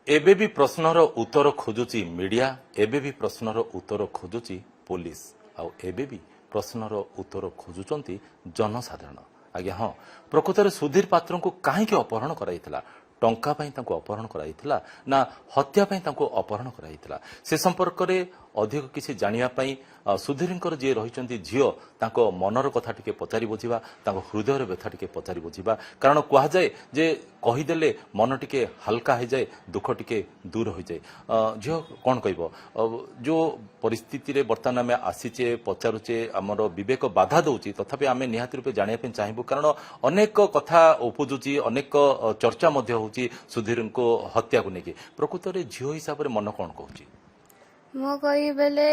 एबे भी प्रश्नर उत्तर खोजुची मीडिया एबे भी प्रश्नर उत्तर खोजुची पुलिस आउ एबे भी प्रश्नर उत्तर खोजुचंती जनसाधारण आज्ञा हाँ प्रकृत में सुधीर पात्र को कहीं अपहरण कराइथिला टंका पाई तांको अपहरण कराइथिला ना हत्या पाई तांको अपहरण कराइथिला से संपर्क में अधिक किसी जानिया पाई सुधीर जी रही झील तांको मनर कथा टिके पचारि बुझिबा तांको हृदय व्यथा टिके पचारि बुझिबा कारण कह जाए जे कहीदेले मन टिके हल्का हो जाए दुख टिके दूर हो जाए झील कौन कह जो परिस्थिति रे बर्तमान आम आसीचे पचारुचे आमर विवेक बाधा दौची तथापि आम निहाती रूपे जानापी चाहबू कारण अनेक कथा उपजुची अनेक चर्चा होची सुधीर को हत्या को लेकिन प्रकृत में झील हिसाब से मन कौन कहूँ मो कही बेले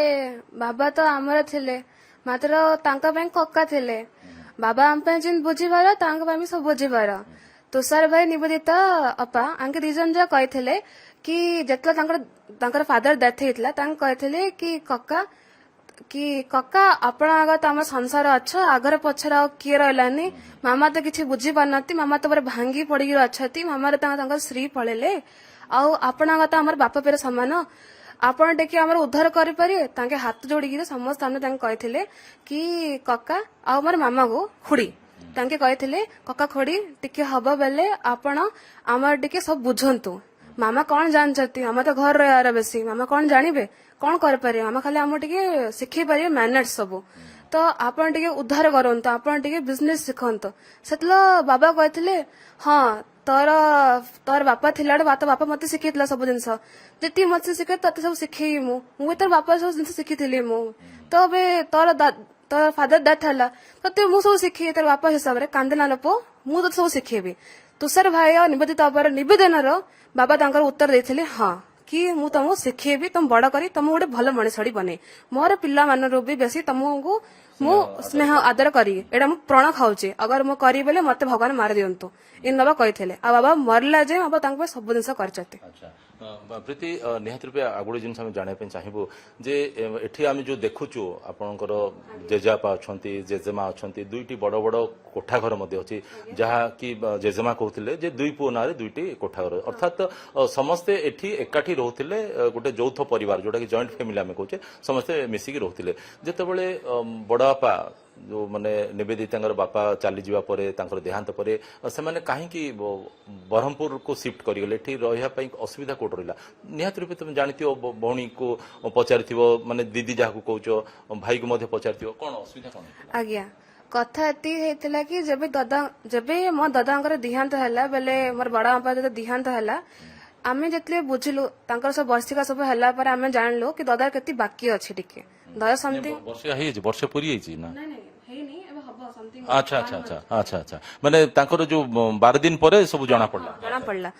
बाबा तो आमर थिले मात्र तांका ପାଇଁ କକା ଥିଲେ बाबा आम ପାଇଁ जिन बुझिबार तांका ପାଇଁ भी सब बुझिबार तुषार भाई निवेदिता अपा आंके रिजन जा कहिथिले कि जेतला तांकर फादर डेथ हेतला तांक कहिथिले कि कका आपण आगत आम संसार अच्छ आगर पछर आ किए रहलानी मामा तो किछि बुझी पारनती मामा तो भांगी पड़ी अच्छी मामा तांकर श्री पळेले आउ आपण आगत आमर बापा पेर समान आपण टेकी आमर उद्धार करि पारे तांके हाथ जोड़ी समस्त सामने तांके कहिथिले कि कका आ मोर मामा को खुड़ी तांके कहिथिले कका खुड़ी टिके हबो बेले आपण आमर टिके सब बुझंतु मामा कौन जानछती मामा तो घर रहार बेसी मामा कौन जानिबे कौन कर पारे मामा खाली आम टिके शिखै पारे मैनर्स सब तो आपण टिके उद्धार करंतु आपण टिके बिजनेस शिखंतु सेतलो बाबा कहिथिले हाँ तोर बापा थिला बापा मते शिखैतला सब जिनस जेती मते शिखे तते सब शिखै मु तोर बापा सब जिनस शिखिथिली मु तो बे तोर फादर डेथ हला तते मु सब शिखै तोर बापा हिसाब रे कांदना लपो मु तो सब शिखेबी तुषार भाई और निवेदिता अपार निवेदन बाबा तांकर उत्तर देथिले हाँ कि मु तुमको शिखेबी तुम बड़ करी तुम गोटे भल मनीषी बने मोर पिला मानर भी बेसी तुमको मु स्नेह आदर करी एटा मु प्रण खाऊचे अगर मु करी बेले मते भगवान मार दियंतु इन बाबा कहिथिले आ बाबा मरला जे बाबा तांको सब जिनस करचते अच्छा प्रीति निहाती रूपे आगुड़े जिन जानापी चाहबू जे एठी आम जो देखुचु आपणकर जेजापा अच्छा जेजेमा अच्छा दुईटी बड़ बड़ कोठाघर अच्छी जहाँ कि जेजेमा कहते जे दुई पुओ ना दुईटी कोठाघर अर्थात समस्ते एठी एकाठी रोते गोटे यौथ परिवार जोटा कि जॉइंट फैमिली आम कहे समस्ते मिसिकी रोते जितेबाला बड़ापा जो माने निवेदिता बापा चली जावा परे तांकर देहांत परे से माने कहीं ब्रह्मपुर को शिफ्ट करिगले एठी रहिया पई असुविधा कोट रहिला निहाती रूपे तुम जानथियो भौणी को पचारिथिबो माने दीदी जाहा को कहउचो भाई को मध्ये पचारिथिबो कोन असुविधा कोन आज्ञा कथा एति हेतिला कि जबे मो दादांकर देहांत हला बेले मोर बड़ा बापा जब देहांत हला आमे जतले बुझिलु तांकर सब वर्षिका सब हला पर आमे जानलो कि दादा केति बाकी अछि टिके दादा समथिंग वर्ष पूरी ना अच्छा अच्छा अच्छा अच्छा अच्छा माने तांकर जो 12 दिन परे सब जाना पड़ला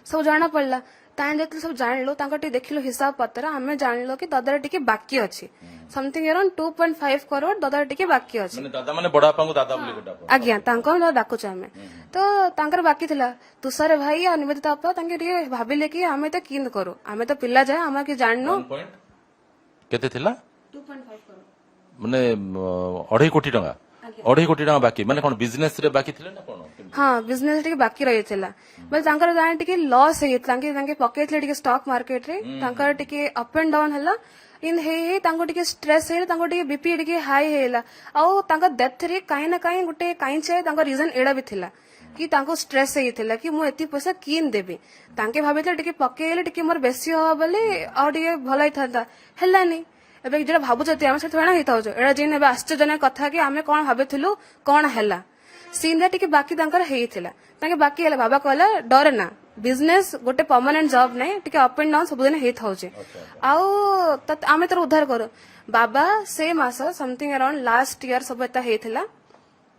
सब जाना पड़ला तान जतले सब जानलो तांकर टी देखिलो हिसाब पत्र हमें जानलो कि दादा टिके बाकी अछि समथिंग अराउंड 2.5 करोड़ दादा टिके बाकी अछि माने दादा माने बड़ा पांगु दादा बोली गोटा आज्ञा तांको डाकु हमें तो तांकर बाकी थिला तुषार भाई और निवेदिता अपा तांके टिके भाबिले कि हमें तो किन करू हमें तो पिल्ला जाय हमें कि जाननो केते थिला 2.5 करोड़ माने 2.5 कोटी टका 2.5 कोटी टका बाकी माने कोन बिजनेस रे बाकी थिले ना कोन हाँ बिजनेस टिके बाकी रही थिला बस तांकर जाने टिके लॉस हे तांके पकेटले टिके स्टॉक मार्केट रे तांकर टिके अप एंड डाउन हला इन हे तांको टिके स्ट्रेस हे तांको टिके बीपी टिके हाई हेला आउ तांका डेथ रे काई ना काई गुटे काई छे तांको रीजन एडा भी थिला कि तांको स्ट्रेस हे थिला कि मु एति पैसा किन देबी तांके भाबिले टिके पकेले टिके मोर बेसी हो बोले आ टिके भलाई थांता हेलानी एबे जेटा भाबुचती आमे से थोड़ा हिता होजो एडा जिन एबे आश्चर्यजनक कथा कि आमे कोन भाबेथिलु कोन हेला सीन रे टिके बाकी तांकर हेइथिला तांके बाकी हेला बाबा कहला डर ना बिजनेस गोटे परमानेंट जॉब नै टिके अप एंड डाउन सब दिन हेइत होजे आउ त आमे तर उद्धार करो बाबा से मास समथिंग अराउंड लास्ट ईयर सब एता हेइथिला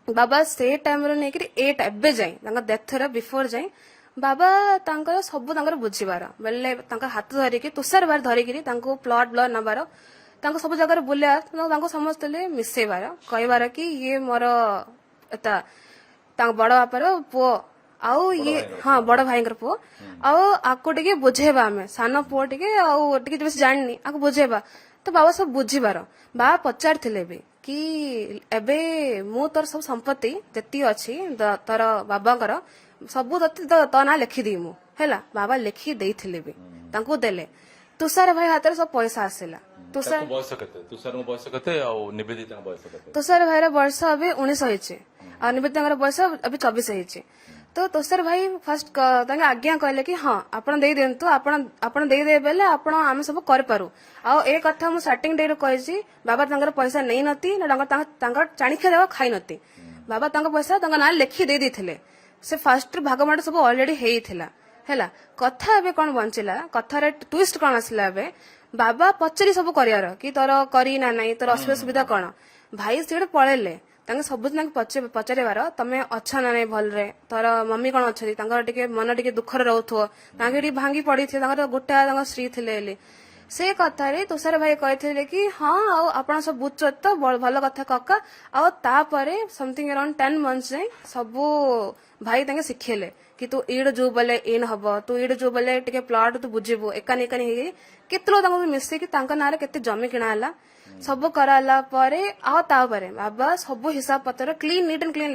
बाबा से टाइम रो नै कि 8 एबे जाई तांका डेथ रे बिफोर जाई बाबा तांकर सब तांकर बुझिबार बेले तांकर हाथ धरि कि तुषार बार धरि कि तांको प्लॉट ब्लॉट नबार तांको सब जगह बुलिया तांको समस्त ले मिसेबार कहबार कि ये मोर एता तांको बड़ बापार पुओ आउ ये हाँ बड़ भाईंकर पुओ आउ आको टिके बुझेबा हमें सान पुओ टिके आउ टिके जब जाननी आको बुझेबा तो बाबा सब बुझिबार बाबा पचारथिले बे कि एबे मु तोर सब संपत्ति जति अछि तोर बाबांकर सब तो ना लिखि दी मु हैला बाबा लिखि देइथिले बे ତାଙ୍କୁ ଦେଲେ ତୁଷାର ଭାଇ ହାତରେ ସବୁ ପଇସା ଆସିଲା। ତୁଷାର ବୟସ କେତେ? ତୁଷାରଙ୍କ ବୟସ କେତେ ଆଉ ନିବେଦିତାଙ୍କ ବୟସ କେତେ? ତୁଷାର ଭାଇର ବୟସ ଏବେ 19 ହେଇଛି ଆଉ ନିବେଦିତାଙ୍କର ବୟସ ଏବେ 24 ହେଇଛି। ତ ତୁଷାର ଭାଇ ଫାଷ୍ଟ ତାଙ୍କେ ଆଜ୍ଞା କହିଲେ କି ହଁ ଆପଣ ଦେଇଦିଅନ୍ତୁ, ଆପଣ ଦେଇଦେବେ ବେଲେ ଆପଣ ଆମେ ସବୁ କରିପାରୁ। ଆଉ ଏ କଥା ମୁଁ ଷ୍ଟାର୍ଟିଂ ଡେ ରୁ କହିଛି, ବାବା ତାଙ୍କର ପଇସା ନେଇନତି ନା ତାଙ୍କର ଚାଣିଖିଆ ଦେବା ଖାଇନତି। ବାବା ତାଙ୍କ ପଇସା ତାଙ୍କ ନାଁ ଲେଖି ଦେଇଥିଲେ। ସେ ଫାଷ୍ଟ ଭାଗମାଟ ସବୁ ଅଲରେଡି ହେଇଥିଲା ହେଲା। କଥା ଏବେ କଣ ବଞ୍ଚିଲା, କଥାରେ ଟୁଇଷ୍ଟ କଣ ଆସିଲା ଏବେ, ବାବା ପଚାରି ସବୁ କରିବାର କି ତୋର କରି ନା ନାଇଁ, ତୋର ଅସୁବିଧା ସୁବିଧା କଣ। ଭାଇ ସେଠି ପଳେଇଲେ, ତାଙ୍କେ ସବୁଦିନ ପଚାରିବାର ତମେ ଅଛ ନା ନାଇଁ ଭଲରେ, ତୋର ମମି କଣ ଅଛନ୍ତି, ତାଙ୍କର ଟିକେ ମନ ଟିକେ ଦୁଃଖରେ ରହୁଥିବ, ତାଙ୍କେ ଟିକେ ଭାଙ୍ଗି ପଡିଥିବେ, ତାଙ୍କର ଗୋଟେ ତାଙ୍କ ସ୍ତ୍ରୀ ଥିଲେ ବୋଲି। ସେ କଥାରେ ତୁଷାର ଭାଇ କହିଥିଲେ କି ହଁ ଆଉ ଆପଣ ସବୁ ବୁଝୁଛନ୍ତି ତ, ଭଲ କଥା କକା। ଆଉ ତାପରେ ସମଥିଙ୍ଗ ଅରାଉଣ୍ଡ 10 months ଯାଏ ସବୁ ଭାଇ ତାଙ୍କେ ଶିଖେଇଲେ କି ତୁ ଇଡ ଯୋଉ ବୋଲେ ଇନ୍ ହବ, ତୁ ଇଡ ଯୋଉ ବୋଲେ ଟିକେ ପ୍ଲଟ ତୁ ବୁଝିବୁ, ଏକାନି ହେଇକି କେତେ ଲୋକ ତାଙ୍କୁ ମିଶିକି ତାଙ୍କ ନାଁରେ କେତେ ଜମି କିଣା ହେଲା, ସବୁ କରାହେଲା ପରେ ଆଉ ତାପରେ ବାବା ସବୁ ହିସାବ ପତ୍ର କ୍ଲିନ ନିଟ୍ ଆଣ୍ଡ କ୍ଲିନ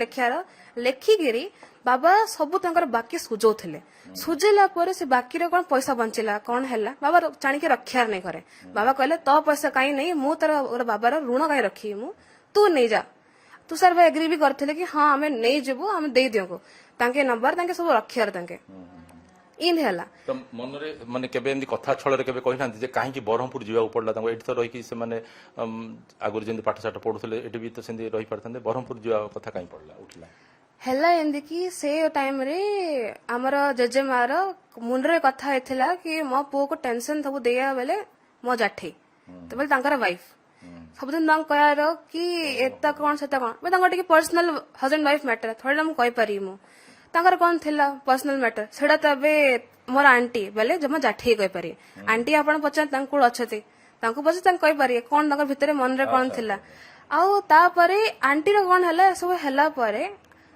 ଲେଖିକିରି ବାବା ସବୁ ତାଙ୍କର ବାକି ସୁଝଉଥିଲେ। ସୁଝେଇଲା ପରେ ସେ ବାକିରେ କଣ ପଇସା ବଞ୍ଚିଲା କଣ ହେଲା ବାବା ଚାଣିକି ରଖିବାର ନାଇଁ ଘରେ। ବାବା କହିଲେ ତୋ ପଇସା କାହିଁ ନେଇ, ମୁଁ ତୋର ଗୋଟେ ବାବାର ଋଣ କାହିଁ ରଖିବି, ମୁଁ ତୁ ନେଇଯା। ତୁଷାର ଭାଇ ଏଗ୍ରି ବି କରିଥିଲେ କି ହଁ ଆମେ ନେଇଯିବୁ, ଆମେ ଦେଇଦିଅକୁ ତାଙ୍କେ ନମ୍ବର ତାଙ୍କେ ସବୁ ରଖିବାର ତାଙ୍କେ ଇନ୍ ହେଲା। ତ ମନରେ ମାନେ କେବେ ଏମିତି କଥା ଛଳରେ କେବେ କହିନାହାନ୍ତି ଯେ କାହିଁକି ବ୍ରହ୍ମପୁର ଯିବାକୁ ପଡିଲା ତାଙ୍କୁ? ଏଠି ତ ରହିକି ସେମାନେ ଆଗରୁ ଯେମିତି ପାଠଶାଠ ପଢୁଥିଲେ ଏଠି ବି ତ ସେମିତି ରହିପାରିଥାନ୍ତେ, ବ୍ରହ୍ମପୁର ଯିବା କଥା କାହିଁ ପଡିଲା ଉଠିଲା? ହେଲା ଏମିତି କି ସେ ଟାଇମରେ ଆମର ଜେଜେମାର ମୁଣ୍ଡରେ କଥା ହେଇଥିଲା କି ମୋ ପୁଅକୁ ଟେନସନ ସବୁ ଦେଇବା ବେଲେ ମୋ ଜାଠେଇ ତାପରେ ତାଙ୍କର ୱାଇଫ ସବୁଦିନ ତାଙ୍କୁ କହିବାର କି ଏତା କଣ ସେଟା କଣ, ତାଙ୍କର ଟିକେ ପର୍ସନାଲ ହଜବେଣ୍ଡ ୱାଇଫ ମ୍ୟାଟର ଥୋଡି ମୁଁ କହିପାରିବି। ମୁଁ ତାଙ୍କର କଣ ଥିଲା ପର୍ସନାଲ ମ୍ୟାଟର ସେଟା ତ ଏବେ ମୋର ଆଣ୍ଟି ବେଲେ ଜମା ଜାଠେଇ କହିପାରିବେ। ଆଣ୍ଟି ଆପଣ ପଚାର ତାଙ୍କୁ କୋଉଠି ଅଛନ୍ତି, ତାଙ୍କୁ ପଚାର ତାଙ୍କୁ କହିପାରିବେ କଣ ତାଙ୍କର ଭିତରେ ମନରେ କଣ ଥିଲା। ଆଉ ତାପରେ ଆଣ୍ଟିର କଣ ହେଲା, ସବୁ ହେଲା ପରେ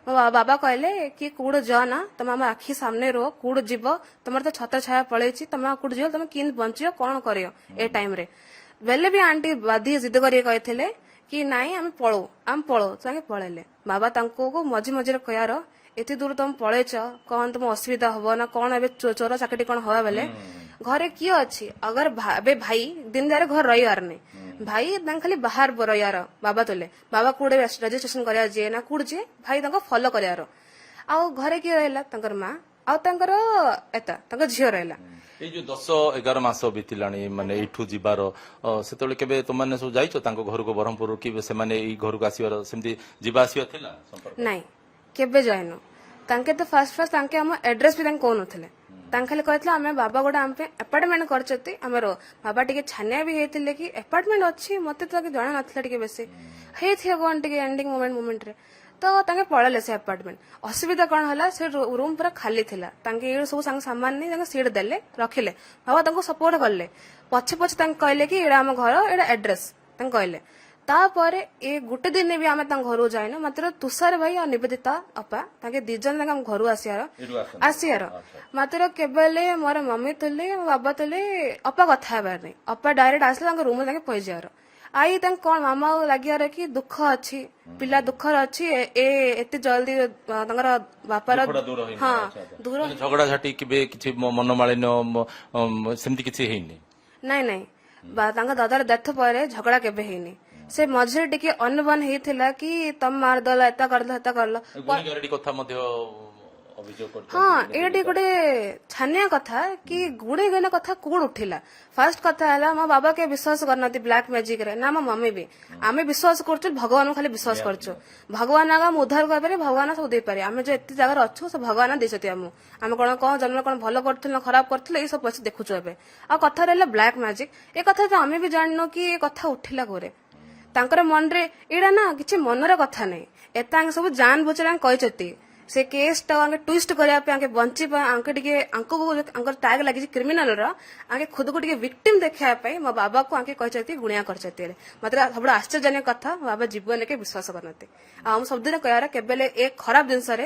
ମୋ ବାବା କହିଲେ କି କୋଉଠି ଯା ନା, ତମେ ଆମ ଆଖି ସାମ୍ନେ ରୁହ, କୋଉଠି ଯିବ, ତମର ତ ଛତ୍ର ଛାୟା ପଳେଇଛି, ତମେ କୋଉଠି ଯିବ, ତମେ କେମିତି ବଞ୍ଚିବ କଣ କରିବ ଏ ଟାଇମରେ। ବେଲେ ବି ଆଣ୍ଟି ବାଧି ଜିଦ କରିକି କହିଥିଲେ କି ନାଇଁ ଆମେ ପଳଉ ତାଙ୍କେ ପଳେଇଲେ। ବାବା ତାଙ୍କୁ ମଝିରେ କହିବାର ଏତେ ଦୂର ତମେ ପଳେଇଛ, କଣ ତମ ଅସୁବିଧା ହବ ନା କଣ, ଏବେ ଚୋର ଚାକିରି କଣ ହବା ବେଲେ ଘରେ କିଏ ଅଛି, ଅଗର ଏବେ ଭାଇ ଦିନ ଯାରେ ଘର ରହିବାର ନାଇଁ, ଭାଇ ତାଙ୍କ ଖାଲି ବାହାର ରହିବାର। ବାବା ତୋଲେ ବାବା କୋଉଠି ରେଜିଷ୍ଟ୍ରେସନ କରିବା ଯିଏ ନା କୋଉଠି ଯିଏ ଭାଇ ତାଙ୍କ ଫଲୋ କରିବାର। ଆଉ ଘରେ କିଏ ରହିଲା, ତାଙ୍କର ମା ଆଉ ତାଙ୍କର ତାଙ୍କ ଝିଅ ରହିଲା। ଏଇ ଯୋଉ 10-11 ମାସ ବିତିଲାଣି ମାନେ ଏଇଠୁ ଯିବାର, ସେତେବେଳେ କେବେ ତମାନେ ସବୁ ଯାଇଛ ତାଙ୍କ ଘରକୁ ବ୍ରହ୍ମପୁର, କି ସେମାନେ ଏଇ ଘରକୁ ଆସିବାର ସେମିତି ଯିବା ଆସିବା ଥିଲା? ନାଇଁ କେବେ ଯାଇନୁ। ତାଙ୍କେ ତ ଫାଷ୍ଟ ତାଙ୍କେ ଆମ ଆଡ୍ରେସ ବି ତାଙ୍କୁ କହୁନଥିଲେ, ତାଙ୍କ ଖାଲି କହିଥିଲେ ଆମେ ବାବା ଗୋଟେ ଆମ ପାଇଁ ଆପାର୍ଟମେଣ୍ଟ କରିଛନ୍ତି ଆମର। ବାବା ଟିକେ ଛାନିଆ ବି ହେଇଥିଲେ କି ଆପାର୍ଟମେଣ୍ଟ ଅଛି, ମତେ ତ ଜଣା ନଥିଲା ଟିକେ ବେଶୀ ହେଇଥିବ କଣ ଟିକେ ଏଣ୍ଡିଂ ମୋମେଣ୍ଟରେ। ତ ତାଙ୍କେ ପଳେଇଲେ ସେ ଆପାର୍ଟମେଣ୍ଟ। ଅସୁବିଧା କଣ ହେଲା, ସେ ରୁମ ପୁରା ଖାଲି ଥିଲା, ତାଙ୍କେ ଏଇ ସବୁ ସାଙ୍ଗ ସାମାନ ନେଇ ତାଙ୍କ ସିଟ୍ ଦେଲେ ରଖିଲେ। ବାବା ତାଙ୍କୁ ସପୋର୍ଟ କଲେ, ପଛେ ତାଙ୍କୁ କହିଲେ କି ଏଇଟା ଆମ ଘର, ଏଇଟା ଆଡ୍ରେସ ତାଙ୍କୁ କହିଲେ। ତାପରେ ଏ ଗୋଟେ ଦିନ ବି ଆମେ ତାଙ୍କ ଘରକୁ ଯାଇନୁ, ମାତ୍ର ତୁଷାର ଭାଇ ଆଉ ନିବେଦିତା ଅପା ତାଙ୍କେ 2 ଜଣ ତାଙ୍କ ଘରୁ ଆସିବାର ମାତ୍ର କେବଳ ମୋର ମମି ଥିଲେ ମୋ ବାବା ଥିଲେ, ଅପା କଥା ହେବାର ନାହିଁ। ଅପା ଡାଇରେକ୍ଟ ଆସିଲେ ତାଙ୍କ ରୁମରେ ତାଙ୍କେ ପହଞ୍ଚିବାର। ଆଇ ତାଙ୍କ କଣ ମାମା ଲାଗିବାର କି ଦୁଃଖ ଅଛି, ପିଲା ଦୁଃଖର ଅଛି, ଏତେ ଜଲ୍ଦି ତାଙ୍କର ବାପାର ହଁ ଦୂର ଝଗଡା ଝାଟି କେବେ କିଛି ମନମାଳିନ୍ୟ ସେମିତି କିଛି ହେଇନି? ନାଇଁ ତାଙ୍କ ଦାଦାର ଡେଥ ପରେ ଝଗଡା କେବେ ହେଇନି। ସେ ମଝିରେ ଟିକେ ଅନୁମାନ ହେଇଥିଲା କି ତମେ ମାରିଦେଲ, ଏତା କରିଲ। କଥା ମଧ୍ୟ ହଁ ଏଇଟା ଟିକେ ଗୋଟେ ଛାନିଆ କଥା କି ଗୁଡେ ଗେନେ କଥା କୋଉଠି ଉଠିଲା। ଫାଷ୍ଟ କଥା ହେଲା ମୋ ବାବା କେ ବିଶ୍ୱାସ କରିନାହାନ୍ତି ବ୍ଲାକ୍ ମ୍ୟାଜିକ ରେ, ନା ମୋ ମମି ବି। ଆମେ ବିଶ୍ୱାସ କରୁଛୁ ଭଗବାନଙ୍କୁ, ଖାଲି ବିଶ୍ୱାସ କରୁଛୁ ଭଗବାନ ଆଗ ଆମେ ଉଦ୍ଧାର କରିପାରିବେ, ଭଗବାନ ସବୁ ଦେଇପାରିବେ। ଆମେ ଯୋଉ ଏତେ ଜାଗାରେ ଅଛୁ ସେ ଭଗବାନ ଦେଇଛନ୍ତି ଆମକୁ। ଆମେ କଣ ଜନ୍ମ କଣ ଭଲ କରୁଥିଲେ ନା ଖରାପ କରୁଥିଲେ ଏଇ ସବୁ ପଇସା ଦେଖୁଛୁ ଏବେ। ଆଉ କଥା ରହିଲା ବ୍ଲାକ୍ ମ୍ୟାଜିକ, ଏ କଥା ତ ଆମେ ବି ଜାଣିନୁ କି ଏ କଥା ଉଠିଲା କୋରେ। ତାଙ୍କର ମନରେ ଏଇଟା ନା କିଛି ମନର କଥା ନାହିଁ, ଏତେ ସବୁ ଜାନ ବୁଝରେ କହିଛନ୍ତି। ସେ କେସ୍ ଟା ଟୁଇଷ୍ଟ କରିବା ପାଇଁ ବଞ୍ଚିବା ଟିକେ ଟ୍ୟାଗ ଲାଗିଛି କ୍ରିମିନାଲ ର, ଖୁଦକୁ ଟିକେ ଭିକ୍ଟିମ ଦେଖିବା ପାଇଁ ମୋ ବାବାକୁ କହିଛନ୍ତି ଗୁଣିଆ କରିଛନ୍ତି। ମତେ ସବୁଠୁ ଆଶ୍ଚର୍ଯ୍ୟଜନକ କଥା, ମୋ ବାବା ଜୀବନରେ କେ ବିଶ୍ୱାସ କରନ୍ତି। ଆଉ ମୁଁ ସବୁଦିନ କହିବାର କେବେଲେ ଏ ଖରାପ ଜିନିଷରେ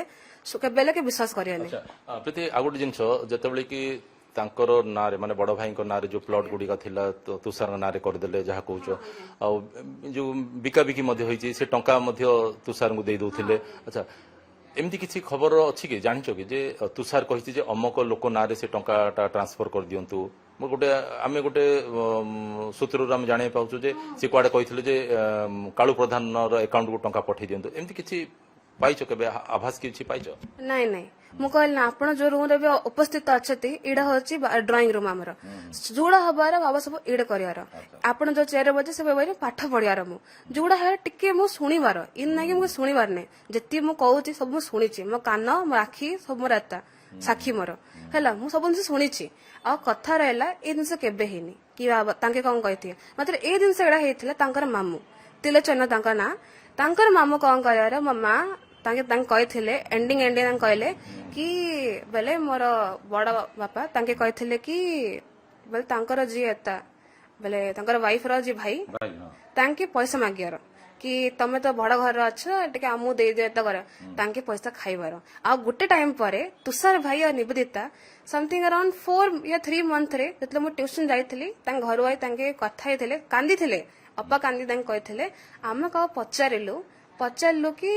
କେବେଲେ କେ ବିଶ୍ୱାସ କରିବାନି। ପ୍ରତି ଆଉ ଗୋଟେ ଜିନିଷ, ଯେତେବେଳେ କି ତାଙ୍କର ନାଁରେ ମାନେ ବଡ ଭାଇଙ୍କ ନାଁରେ ଯୋଉ ପ୍ଲଟ ଗୁଡିକ ଥିଲା ତୁଷାରଙ୍କ ନାଁରେ କରିଦେଲେ ଯାହା କହୁଛ, ଆଉ ଯୋଉ ବିକାବିକି ମଧ୍ୟ ହେଇଛି, ସେ ଟଙ୍କା ମଧ୍ୟ ତୁଷାରଙ୍କୁ ଦେଇ ଦଉଥିଲେ। ଆଚ୍ଛା, ଏମିତି କିଛି ଖବର ଅଛି କି, ଜାଣିଛ କି ଯେ ତୁଷାର କହିଛି ଯେ ଅମକ ଲୋକ ନାଁରେ ସେ ଟଙ୍କାଟା ଟ୍ରାନ୍ସଫର କରିଦିଅନ୍ତୁ, गोटे आम गोटे सूत्रु आम जाना पाचु जे सी कुआडे कहते जे कालू प्रधान एकाउंट को टंका पठे दिंतु एमती किसी पाइछ केबे आभास किछि पाइछ ନାଇଁ ନାଇଁ ମୁଁ କହିଲି ନା ଆପଣ ଯୋଉ ରୁମ ରେ ଏବେ ଉପସ୍ଥିତ ଅଛନ୍ତି ଏଇଟା ହଉଛି ଡ୍ରଇଂ ରୁମ ଆମର ଯୋଉଟା ହବାର ବାବା ସବୁ ଏଇଟା କରିବାର ଆପଣ ଯୋଉ ଚେୟାର ବଜେ ସେ ବହିରେ ପାଠ ପଢିବାର ମୁଁ ଯୋଉଟା ହେ ଟିକେ ମୁଁ ଶୁଣିବାର ଇନ୍ ନାଇଁ କି ମୁଁ ଶୁଣିବାର ନାହିଁ ଯେତିକି ମୁଁ କହୁଛି ସବୁ ମୁଁ ଶୁଣିଛି ମୋ କାନ ମୋ ଆଖି ସବୁ ମୋର ଏତା ସାକ୍ଷୀ ମୋର ହେଲା ମୁଁ ସବୁ ଜିନିଷ ଶୁଣିଛି ଆଉ କଥା ରହିଲା ଏ ଜିନିଷ କେବେ ହେଇନି କି ବାବା ତାଙ୍କେ କଣ କହିଥିବେ ମାତ୍ର ଏ ଜିନିଷ ଏଇଟା ହେଇଥିଲା ତାଙ୍କର ମାମୁଁ ତିଲୋଚନ ତାଙ୍କ ନାଁ ତାଙ୍କର ମାମୁଁ କଣ କହିବାର ମୋ ମା ତାଙ୍କେ କହିଥିଲେ ଏଣ୍ଡିଂ ତାଙ୍କୁ କହିଲେ କି ବେଲେ ମୋର ବଡ ବାପା ତାଙ୍କେ କହିଥିଲେ କି ବେଲେ ତାଙ୍କର ଯିଏ ଏତା ବେଲେ ତାଙ୍କର ୱାଇଫ ର ଯିଏ ଭାଇ ତାଙ୍କେ ପଇସା ମାଗିବାର କି ତମେ ତ ବଡ ଘର ଅଛ ଟିକେ ଆମକୁ ଦେଇଦିଅ ଏତ କର ତାଙ୍କେ ପଇସା ଖାଇବାର ଆଉ ଗୋଟେ ଟାଇମ ପରେ ତୁଷାର ଭାଇ ଆଉ ନିବେଦିତା ସମଥିଙ୍ଗ ଅରାଉଣ୍ଡ 4 या 3 month ରେ ଯେତେବେଳେ ମୁଁ ଟ୍ୟୁସନ ଯାଇଥିଲି ତାଙ୍କ ଘରୁ ଆଇ ତାଙ୍କେ କଥା ହେଇଥିଲେ କାନ୍ଦିଥିଲେ ଅପା କାନ୍ଦି ତାଙ୍କୁ କହିଥିଲେ ଆମେ କାହା ପଚାରିଲୁ କି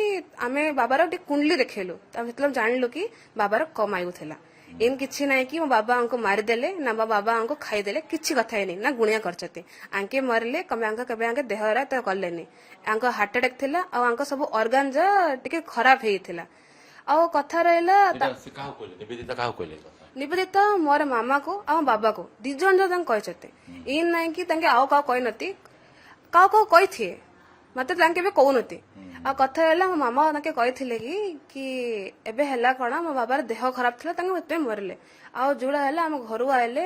ଆମେ ବାବାର ଟିକେ କୁଣ୍ଡଲି ଦେଖେଇଲୁ ସେତେବେଳେ ଜାଣିଲୁ କି ବାବାର କମ ଆୟୁ ଥିଲା ଏମିତି କିଛି ନାହିଁ କି ମୋ ବାବା ଆମକୁ ମାରିଦେଲେ ନା ମୋ ବାବା ଆମକୁ ଖାଇଦେଲେ କିଛି କଥା ହେଇନି ନା ଗୁଣିଆ କରିଛନ୍ତି ଆଙ୍କେ ମରିଲେ କେବେ ଆଙ୍କେ ଦେହରା ତ କଲେନି ଆଙ୍କ ହାର୍ଟ ଆଟାକ୍ ଥିଲା ଆଉ ଆଙ୍କ ସବୁ ଅର୍ଗାନ ଯା ଟିକେ ଖରାପ ହେଇଥିଲା ଆଉ କଥା ରହିଲା ନିବେଦିତା ମୋର ମାମାକୁ ଆଉ ବାବାକୁ ଦି ଜଣ ଯାକ ତାଙ୍କୁ କହିଛନ୍ତି ଏଇ ନାଇଁ କି ତାଙ୍କେ ଆଉ କାହା କହିନତି କାହାକୁ କହିଥିଏ ମତେ ତାଙ୍କେ ଏବେ କହୁନତି ଆଉ କଥା ହେଲା ମୋ ମାମା ତାଙ୍କେ କହିଥିଲେ କି ଏବେ ହେଲା କଣ ମୋ ବାବାର ଦେହ ଖରାପ ଥିଲା ତାଙ୍କ ସେଥିପାଇଁ ମରିଲେ ଆଉ ଯୋଉଟା ହେଲା ଆମ ଘରୁ ଆଇଲେ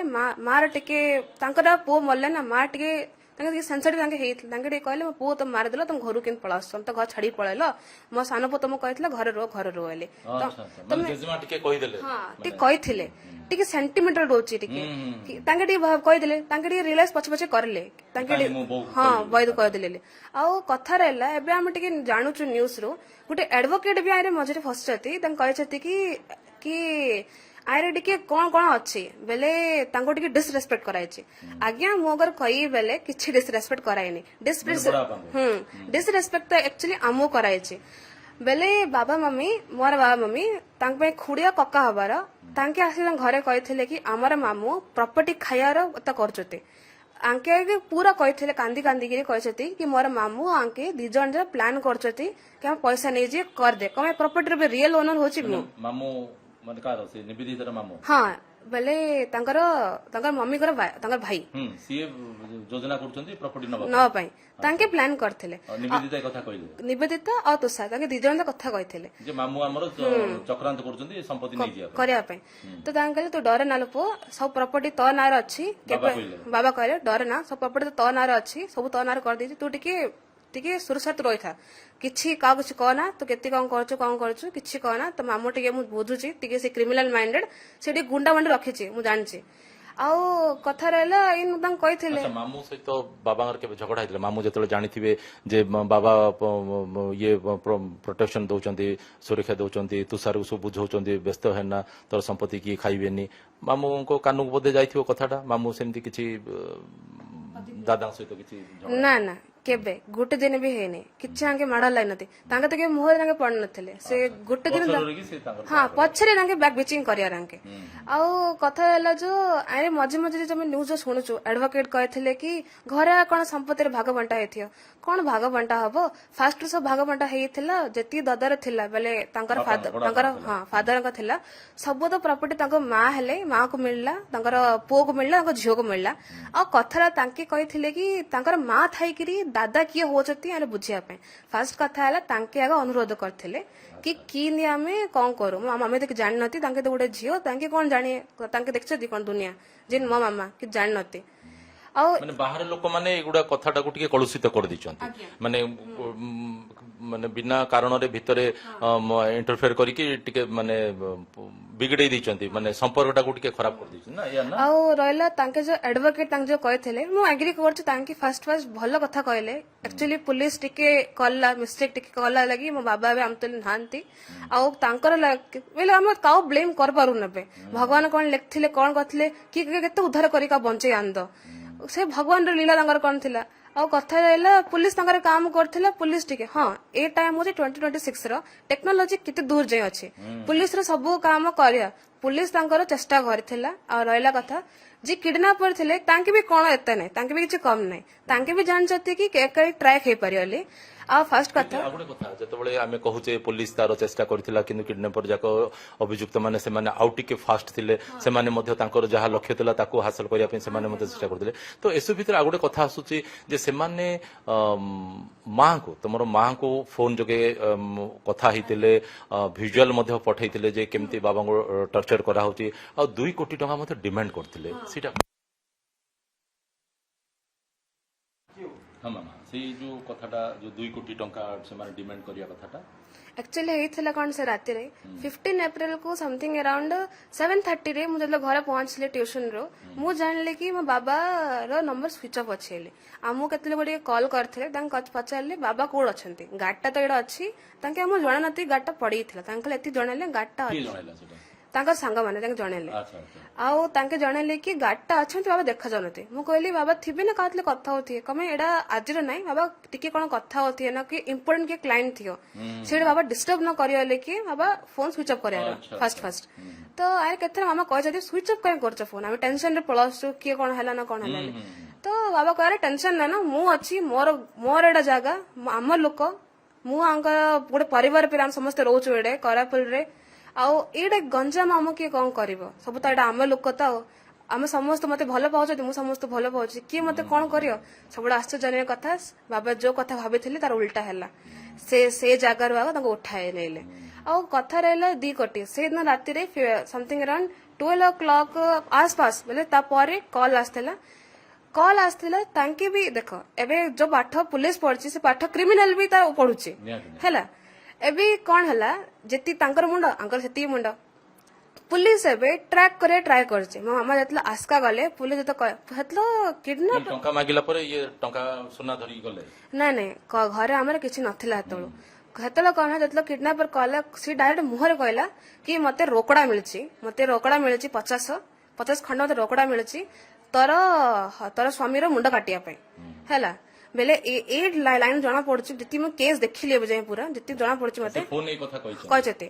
ମାର ଟିକେ ତାଙ୍କର ପୁଅ ମରିଲେ ନା ମା ଟିକେ ତାଙ୍କେ ଟିକେ ସେନ୍ସିଟିଭ ତାଙ୍କେ ହେଇଥିଲେ ତାଙ୍କେ ଟିକେ କହିଲେ ମୋ ପୁଅ ତମେ ମାରିଦେଲ ତମ ଘରୁ କେମିତି ପଳା ଆସୁଛ ତ ଘର ଛାଡି ପଳେଇଲ ମୋ ସାନ ପୁଅ ତମକୁ କହିଥିଲା ଘରେ ରୁହ ହେଲେ ହଁ ଟିକେ କହିଥିଲେ ଟିକେ ସେଣ୍ଟିମିଟର ରହୁଛି ଟିକେ ତାଙ୍କେ ଟିକେ କହିଦେଲେ ତାଙ୍କେ ଟିକେ ରିୟଲାଇଜ ପଛେ କରିଲେ ତାଙ୍କେ ହଁ ବୈଦ କହିଦେଲେ ଆଉ କଥା ରହିଲା ଏବେ ଆମେ ଟିକେ ଜାଣୁଛୁ ନ୍ୟୁଜ ରୁ ଗୋଟେ ଆଡଭୋକେଟ ବି ଆଇରେ ମଝିରେ ଫସିଛନ୍ତି ତାଙ୍କୁ କହିଛନ୍ତି କି ଆଇରେ ଟିକେ କଣ ଅଛି ବେଲେ ତାଙ୍କୁ ଟିକେ ଡିସରେସ୍ପେକ୍ଟ କରାଯାଇଛି ଆଜ୍ଞା ମୁଁ ଅଗର କହିବି ବେଲେ କିଛି ଡିସରେସ୍ପେକ୍ଟ କରାଇନି ଡିସରେସ୍ପେକ୍ଟ ତ ଆକ୍ଚୁଆଲି ଆମକୁ କରାଯାଇଛି ବେଲେ ମୋର ବାବା ମମି ତାଙ୍କ ପାଇଁ ଖୁଡିଆ କକା ହବାର ତାଙ୍କେ ଆସି ତାଙ୍କ ଘରେ କହିଥିଲେ କି ଆମର ମାମୁଁ ପ୍ରପର୍ଟି ଖାଇବାର କରୁଛନ୍ତି ଆଙ୍କେ ପୁରା କହିଥିଲେ କାନ୍ଦିକିରି କହିଛନ୍ତି କି ମୋର ମାମୁଁ ଆଙ୍କେ ଦି ଜଣ ଯାକ ପ୍ଲାନ୍ କରୁଛନ୍ତି କି ଆମେ ପଇସା ନେଇଯିଏ କରିଦେ କଣ ପ୍ରପର୍ଟିର ରିଏଲ ଓନର ହଉଛି ହଁ ବେଲେ ତାଙ୍କର ମମିଙ୍କର ତାଙ୍କର ଭାଇ ଯୋଜନା କରୁଛନ୍ତି ପ୍ରପର୍ଟି ନବା ପାଇଁ ତାଙ୍କେ ପ୍ଲାନ୍ କରିଥିଲେ ନିବେଦିତା ଆଉ ତୁଷାର ତାଙ୍କେ ଦି ଜଣ କଥା କହିଥିଲେ ଚକ୍ରାନ୍ତ କରୁଛନ୍ତି ସମ୍ପତ୍ତି କରିବା ପାଇଁ ତ ତାଙ୍କେ କହିଲେ ତୁ ଡରେ ନା ପୁଅ ସବୁ ପ୍ରପର୍ଟି ତୋ ନାଁରେ ଅଛି ବାବା କହିଲେ ଡରେ ନା ସବୁ ପ୍ରପର୍ଟି ତୋ ନାଁରେ ଅଛି ସବୁ ତୋ ନାଁରେ କରିଦେଇଛି ତୁ ଟିକେ ସୁରକ୍ଷିତ ରହିଥା କିଛି କାହାକୁ କିଛି କହନା ତୁ କେତେ କଣ କରୁଛୁ କିଛି କହନା ତ ମାମୁଁ ଟିକେ ମୁଁ ବୁଝୁଛି ଟିକେ ସେ କ୍ରିମିନାଲ ମାଇଣ୍ଡେଡ ସେ ଟିକେ ଗୁଣ୍ଡା ବାଣ୍ଡି ରଖିଛି ମୁଁ ଜାଣିଛି ଆଉ କଥା ରହିଲା ଏଇ ମୁଁ ତାଙ୍କୁ କହିଥିଲେ ମାମୁଁ ସହିତ ବାବାଙ୍କର କେବେ ଝଗଡା ହେଇଥିଲା ମାମୁଁ ଯେତେବେଳେ ଜାଣିଥିବେ ଯେ ବାବା ଇଏ ପ୍ରୋଟେକ୍ସନ ଦଉଛନ୍ତି ସୁରକ୍ଷା ଦଉଛନ୍ତି ତୁଷାରକୁ ସବୁ ବୁଝାଉଛନ୍ତି ବ୍ୟସ୍ତ ହେନା ତୋର ସମ୍ପତ୍ତି କିଏ ଖାଇବେନି ମାମୁଁଙ୍କ କାନକୁ ବୋଧେ ଯାଇଥିବ କଥାଟା ମାମୁଁ ସେମିତି କିଛି ଦାଦାଙ୍କ ସହିତ କିଛି ନା କେବେ ଗୋଟେ ଦିନ ବି ହେଇନି କିଛି ଆଙ୍କେ ମାଡ ଲାଗିନଥି ତାଙ୍କ ତ କେବେ ମୁହଁରେ ତାଙ୍କେ ପଡିନଥିଲେ ସେ ଗୋଟେ ଦିନ ହଁ ପଛରେ ତାଙ୍କେ ବ୍ୟାକ୍ ବିଚିଂ କରିବାର ଆଙ୍କେ ଆଉ କଥା ହେଲା ଯୋଉ ଆରେ ମଝିରେ ଆମେ ନ୍ୟୁଜ ଶୁଣୁଛୁ ଆଡଭୋକେଟ କହିଥିଲେ କି ଘରେ କଣ ସମ୍ପତ୍ତିରେ ଭାଗ ବଣ୍ଟା ହେଇଥିବ କଣ ଭାଗ ବଣ୍ଟା ହବ ଫାଷ୍ଟରୁ ସବୁ ଭାଗ ବଣ୍ଟା ହେଇଥିଲା ଯେତିକି ଦଦର ଥିଲା ବେଲେ ତାଙ୍କର ଫାଦରଙ୍କ ଥିଲା ସବୁ ତ ପ୍ରପର୍ଟି ତାଙ୍କ ମା ହେଲେ ମାକୁ ମିଳିଲା ତାଙ୍କର ପୁଅକୁ ମିଳିଲା ତାଙ୍କ ଝିଅକୁ ମିଳିଲା ଆଉ କଥାଟା ତାଙ୍କେ କହିଥିଲେ କି ତାଙ୍କର ମା ଥାଇକିରି ଦାଦା କିଏ ହଉଛନ୍ତି ଆମେ ବୁଝିବା ପାଇଁ ଫାଷ୍ଟ କଥା ହେଲା ତାଙ୍କେ ଆଗ ଅନୁରୋଧ କରିଥିଲେ କି ଆମେ କଣ କରୁ ମୋ ମାମା ତ ଜାଣିନତି ତାଙ୍କେ ତ ଗୋଟେ ଝିଅ ତାଙ୍କେ କଣ ଜାଣିଏ ତାଙ୍କେ ଦେଖିଛନ୍ତି କଣ ଦୁନିଆ ଯେ ମୋ ମାମା କି ଜାଣିନତି ଆଉ ବାହାର ଲୋକମାନେ ଏଗୁଡା କଥାଟାକୁ ଟିକେ କଳୁଷିତ କରିଦେଇଛନ୍ତି ମାନେ ବିନା କାରଣରେ ଭିତରେ ଇଣ୍ଟରଫିୟର କରିକି ଟିକେ ମାନେ ବିଗଡେଇ ଦେଇଛନ୍ତି ମାନେ ସମ୍ପର୍କଟାକୁ ଟିକେ ଖରାପ କରିଦେଇଛନ୍ତି ନା ଆଉ ରହିଲା ତାଙ୍କେ ଯୋଉ ଆଡଭୋକେଟ ତାଙ୍କେ ଯୋଉ କହିଥିଲେ ମୁଁ ଆଗ୍ରି କରୁଛି ତାଙ୍କେ ଫାଷ୍ଟ ଭଲ କଥା କହିଲେ ଆକ୍ଚୁଆଲି ପୁଲିସ ଟିକେ କଲା ମିଷ୍ଟେକ ଟିକେ କଲା ଲାଗି ମୋ ବାବା ଏବେ ଆମ ନାହାନ୍ତି ଆଉ ତାଙ୍କର ବୋଇଲେ ଆମେ କାଉ ବ୍ଲେମ କରିପାରୁନୁ ଏବେ ଭଗବାନ କଣ ଲେଖିଥିଲେ କଣ କରିଥିଲେ କିଏ କେତେ ଉଦ୍ଧାର କରିକି ବଞ୍ଚେଇ ଆନ୍ଦ ସେ ଭଗବାନର ଲୀଳା ତାଙ୍କର କଣ ଥିଲା ଆଉ କଥା ରହିଲା ପୁଲିସ ତାଙ୍କର କାମ କରିଥିଲା ପୁଲିସ ଟିକେ ହଁ ଏ ଟାଇମ ହଉଛି 2026 ର ଟେକ୍ନୋଲୋଜି କେତେ ଦୂର ଯାଇ ଅଛି ପୁଲିସର ସବୁ କାମ କରିବା पुलिस तांकर चेष्टा करथिला और रहला कथा जी किडनैपर थिले तांके भी कोन एते नै तांके भी किछ कम नै तांके भी जानचती कि कई ट्रैक हे परियले आ फर्स्ट कथा ଆଉ ଗୋଟେ କଥା ଯେତେବେଳେ ଆମେ କହୁଛେ ପୋଲିସ ତାର ଚେଷ୍ଟା କରିଥିଲା କିନ୍ତୁ କିଡନାପର ଯାକ ଅଭିଯୁକ୍ତ ମାନେ ସେମାନେ ଆଉ ଟିକେ ଫାଷ୍ଟ ଥିଲେ ସେମାନେ ମଧ୍ୟ ତାଙ୍କର ଯାହା ଲକ୍ଷ୍ୟ ଥିଲା ତାକୁ ହାସଲ କରିବା ପାଇଁ ସେମାନେ ମଧ୍ୟ ଚେଷ୍ଟା କରୁଥିଲେ ତ ଏସବୁ ଭିତରେ ଆଉ ଗୋଟେ କଥା ଆସୁଛି ଯେ ସେମାନେ ମାଙ୍କୁ ତମର ମାଙ୍କୁ ଫୋନ ଯୋଗେ କଥା ହେଇଥିଲେ ଭିଜୁଆଲ ମଧ୍ୟ ପଠେଇଥିଲେ ଯେ କେମିତି ବାବାଙ୍କୁ ଟର୍ଚର କରାହଉଛି ଆଉ 2 କୋଟି ଟଙ୍କା ମଧ୍ୟ ଡିମାଣ୍ଡ କରିଥିଲେ ସେଇଟା ହଁ ମାମା ସେଇ ଯୋଉ କଥାଟା ଯୋଉ 2 କୋଟି ଟଙ୍କା ସେମାନେ ଡିମାଣ୍ଡ କରିବା କଥାଟା एक्चुअली ହେଇଥିଲା କଣ ସେ ରାତିରେ 15 ଏପ୍ରିଲ କୁ समथिंग अराउंड 7:30 ରେ ମୁଁ ଯେତେବେଳେ ଘରେ ପହଞ୍ଚିଲି ट्यूशन रो ମୁଁ ଜାଣିଲି କି ମୋ ବାବାର ନମ୍ବର ସ୍ୱିଚ୍ ଅଫ୍ ଅଛି ହେଲେ ଆଉ ମୁଁ କେତେବେଳେ ଗୋଟେ କଲ୍ କରିଥିଲେ ତାଙ୍କୁ ପଚାରିଲି ବାବା କୋଉଠି ଅଛନ୍ତି ଗାଡିଟା ତ ଏଇଟା ଅଛି ତାଙ୍କେ ଆମକୁ ଜଣା ନଥିଲି ଗାଡିଟା ପଡିଥିଲା ତାଙ୍କୁ ଏତିକି ଜଣେଇଲେ ଗାଡିଟା କିଏ ଅଛି ଜଣେଇଲା ସେଟା ତାଙ୍କ ସାଙ୍ଗମାନେ ତାଙ୍କୁ ଜଣେଇଲେ ଆଚ୍ଛା ଆଚ୍ଛା ଆଉ ତାଙ୍କେ ଜଣେଇଲେ କି ଗାଡିଟା ଅଛନ୍ତି ବାବା ଦେଖା ଯାଉନଥିବେ ମୁଁ କହିଲି ବାବା ଥିବେ ନା କାହାଥିଲେ କଥା ହଉଥିବେ କମେ ଏଇଟା ଆଜିର ନାହିଁ ବାବା ଟିକେ କଣ କଥା ହଉଥିବେ ନା କି ଇମ୍ପୋର୍ଟାଣ୍ଟ କିଏ କ୍ଲାଏଣ୍ଟ ଥିବ ସେଇଟା ବାବା ଡିଷ୍ଟର୍ବ ନ କରିଗଲେ କି ବାବା ଫୋନ ସୁଇଚ୍ ଅଫ୍ କରିବାର ଫାଷ୍ଟ ତ ଆରେ କେତେ ମାମା କହିଛନ୍ତି ସୁଇଚ୍ ଅଫ୍ କାଇଁ କରୁଛ ଫୋନ ଆମେ ଟେନସନ ରେ ପଳାଉଛୁ କିଏ କଣ ହେଲା ନା କଣ ହେଲା ତ ବାବା କହିଲେ ଟେନସନ ନା ମୁଁ ଅଛି ମୋର ଏଇଟା ଜାଗା ଆମ ଲୋକ ମୁଁ ଆଙ୍କର ଗୋଟେ ପରିବାର ପିଲା ଆମେ ସମସ୍ତେ ରହୁଛୁ ଏଇଟେ କରାପୁଲରେ ଆଉ ଏଇଟା ଗଞ୍ଜାମ ଆମ କିଏ କଣ କରିବ ସବୁ ତ ଏଇଟା ଆମ ଲୋକ ତ ଆଉ ଆମେ ସମସ୍ତେ ମତେ ଭଲ ପାଉଛନ୍ତି ମୁଁ ସମସ୍ତେ ଭଲ ପାଉଛି କିଏ ମତେ କଣ କରିବ ସବୁବେଳେ ଆଶ୍ଚର୍ଯ୍ୟଜନକ କଥା ବାବା ଯୋଉ କଥା ଭାବିଥିଲେ ତାର ଉଲ୍ଟା ହେଲା ସେ ଜାଗାରୁ ଆଗ ତାଙ୍କୁ ଉଠାଇ ନେଲେ ଆଉ କଥା ରହିଲା 2 କୋଟି ସେଦିନ ରାତିରେ ସମଥିଙ୍ଗ ଅରାଉଣ୍ଡ 12 o'clock आसपास ବୋଲେ ତାପରେ କଲ୍ ଆସିଥିଲା ତାଙ୍କେ ବି ଦେଖ ଏବେ ଯୋଉ ପାଠ ପୁଲିସ ପଢୁଛି ସେ ପାଠ କ୍ରିମିନାଲ ବି ତାର ପଢୁଛି ହେଲା ଏବେ କଣ ହେଲା ଯେତି ତାଙ୍କର ମୁଣ୍ଡ ଆଙ୍କର ସେତିକି ମୁଣ୍ଡ पुलिस एबे ट्रैक करे ट्राई करছে ମୋ ମାମା ଯେତେବେଳେ ଆସ୍କା ଗଲେ ପୁଲିସ ଯେତେବେଳେ କିଡନାପ ଟଙ୍କା ମାଗିଲା ପରେ ଇଏ ଟଙ୍କା ସୁନା ଧରିକି ଗଲେ ନାଇଁ ନାଇଁ ଘରେ ଆମର କିଛି ନଥିଲା ସେତେବେଳେ କଣ ଯେତେବେଳେ କିଡନାପର କଲେ ସେ ଡାଇରେକ୍ଟ ମୁହଁରେ କହିଲା କି ମତେ ରୋକଡା ମିଳିଛି 50 ଖଣ୍ଡ ମତେ ରୋକଡା ମିଳିଛି ତୋର ସ୍ୱାମୀର ମୁଣ୍ଡ କାଟିବା ପାଇଁ ହେଲା ବେଲେ ଏ ଲାଇନ ଜଣା ପଡୁଛି ଯେତିକି ମୁଁ କେସ୍ ଦେଖିଲି ଏବେ ଯାଏ ପୁରା ଯେତିକି ଜଣା ପଡୁଛି ମତେ ଫୋନ ଏଇ କଥା କହିଛନ୍ତି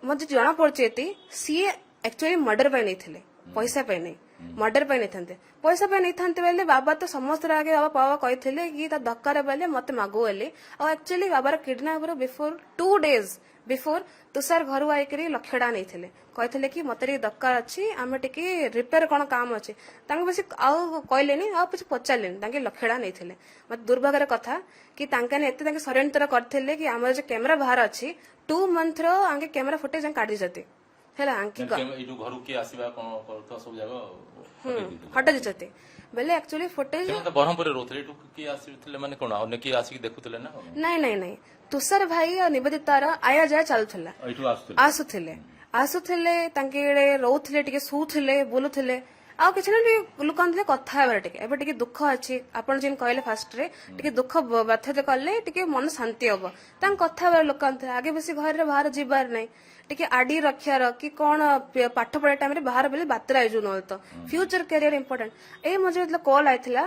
ମତେ ଜଣା ପଡୁଛି ଏତି ସିଏ ଆକ୍ଚୁଆଲି ମର୍ଡର ପାଇଁ ନେଇଥିଲେ ପଇସା ପାଇଁ ନେଇ ମର୍ଡର ପାଇଁ ନେଇଥାନ୍ତେ ପଇସା ପାଇଁ ନେଇଥାନ୍ତେ ବେଲେ ବାବା ତ ସମସ୍ତେ ଆଗେ ବାବା କହିଥିଲେ କି ତା ଦରକାର ବେଲେ ମତେ ମାଗୁ ବୋଲି ଆଉ ଆକ୍ଚୁଆଲି ବାବାର kidnapper before 2 days before Tushar ଘରୁ ଆଇକରି 1 ଲକ୍ଷ ଟଙ୍କା ନେଇଥିଲେ କହିଥିଲେ କି ମତେ ଟିକେ ଦରକାର ଅଛି ଆମେ ଟିକେ ରିପେୟାର କଣ କାମ ଅଛି ତାଙ୍କୁ ବେଶୀ ଆଉ କହିଲେନି ଆଉ କିଛି ପଚାରିଲେନି ତାଙ୍କେ 1 ଲକ୍ଷ ଟଙ୍କା ନେଇଥିଲେ ମତେ ଦୁର୍ଭାଗ୍ୟର କଥା କି ତାଙ୍କେ ଏତେ ତାଙ୍କେ ଷଡ଼ୟନ୍ତ୍ର କରିଥିଲେ କି ଆମର ଯୋଉ କ୍ୟାମେରା ବାହାର ଅଛି 2 month ର ଆଙ୍କେ କ୍ୟାମେରା ଫୁଟେଜ କାଢି ଦେଇଛନ୍ତି ହେଲା ଆଙ୍କି ଏଇଠୁ ଘରୁ କିଏ ଆସିବା କଣ କରୁଥିବା ସବୁ ଜାଗା ହଟାଇ ଦେଇଛନ୍ତି ବେଲେ ଆକ୍ଚୁଆଲି ଫୁଟେଜ ବ୍ରହ୍ମପୁରରେ ରହୁଥିଲେ ଏଠୁ କିଏ ଆସିଥିଲେ ମାନେ କଣ ଅନ୍ୟ କିଏ ଆସିକି ଦେଖୁଥିଲେ ନା ନାଇଁ ତୁଷାର ଭାଇ ଆଉ ନିବେଦିତାର ଆୟା ଯାଏ ଚାଲୁଥିଲା ଏଇଠୁ ଆସୁଥିଲେ ତାଙ୍କେ ରହୁଥିଲେ ଟିକେ ଶୁଉଥିଲେ ବୁଲୁଥିଲେ ଆଉ କିଛି ନା ଟିକେ ଲୁକାନ୍ଥିଲେ କଥା ହେବାର ଟିକେ ଏବେ ଟିକେ ଦୁଃଖ ଅଛି ଆପଣ ଯେମିତି କହିଲେ ଫାଷ୍ଟରେ ଟିକେ ଦୁଃଖ ବ୍ୟଥତ କଲେ ଟିକେ ମନ ଶାନ୍ତି ହବ ତାଙ୍କ କଥା ହେବାର ଲୁକାନ୍ଥିଲେ ଆଗେ ବେଶୀ ଘରେ ବାହାର ଯିବାର ନାହିଁ ଟିକେ ଆଡି ରଖିବାର କି କଣ ପାଠ ପଢିବା ଟାଇମରେ ବାହାର ବେଲେ ବାତ୍ରା ହେଇଯିବ ନହେଲେ ତ ଫ୍ୟୁଚର କ୍ୟାରିୟର ଇମ୍ପୋର୍ଟାଣ୍ଟ ଏଇ ମଝିରେ ଯେତେବେଳେ କଲ୍ ଆଇଥିଲା